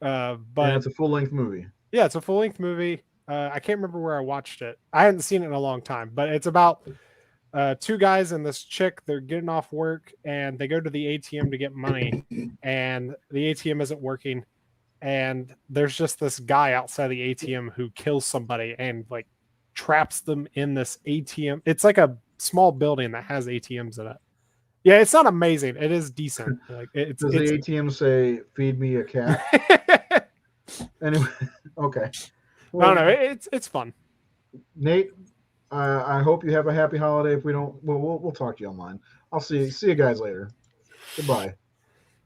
But it's a full-length movie. Yeah, it's a full-length movie. I can't remember where I watched it. I hadn't seen it in a long time, but it's about two guys and this chick. They're getting off work and they go to the ATM to get money, and the ATM isn't working. And there's just this guy outside the ATM who kills somebody and like traps them in this ATM. It's like a small building that has ATMs in it. Yeah, it's not amazing. It is decent. Like does the ATM say "feed me a cat"? Anyway, okay. Well, no, it's fun. Nate, I hope you have a happy holiday. If we don't, we'll talk to you online. I'll see you guys later. Goodbye.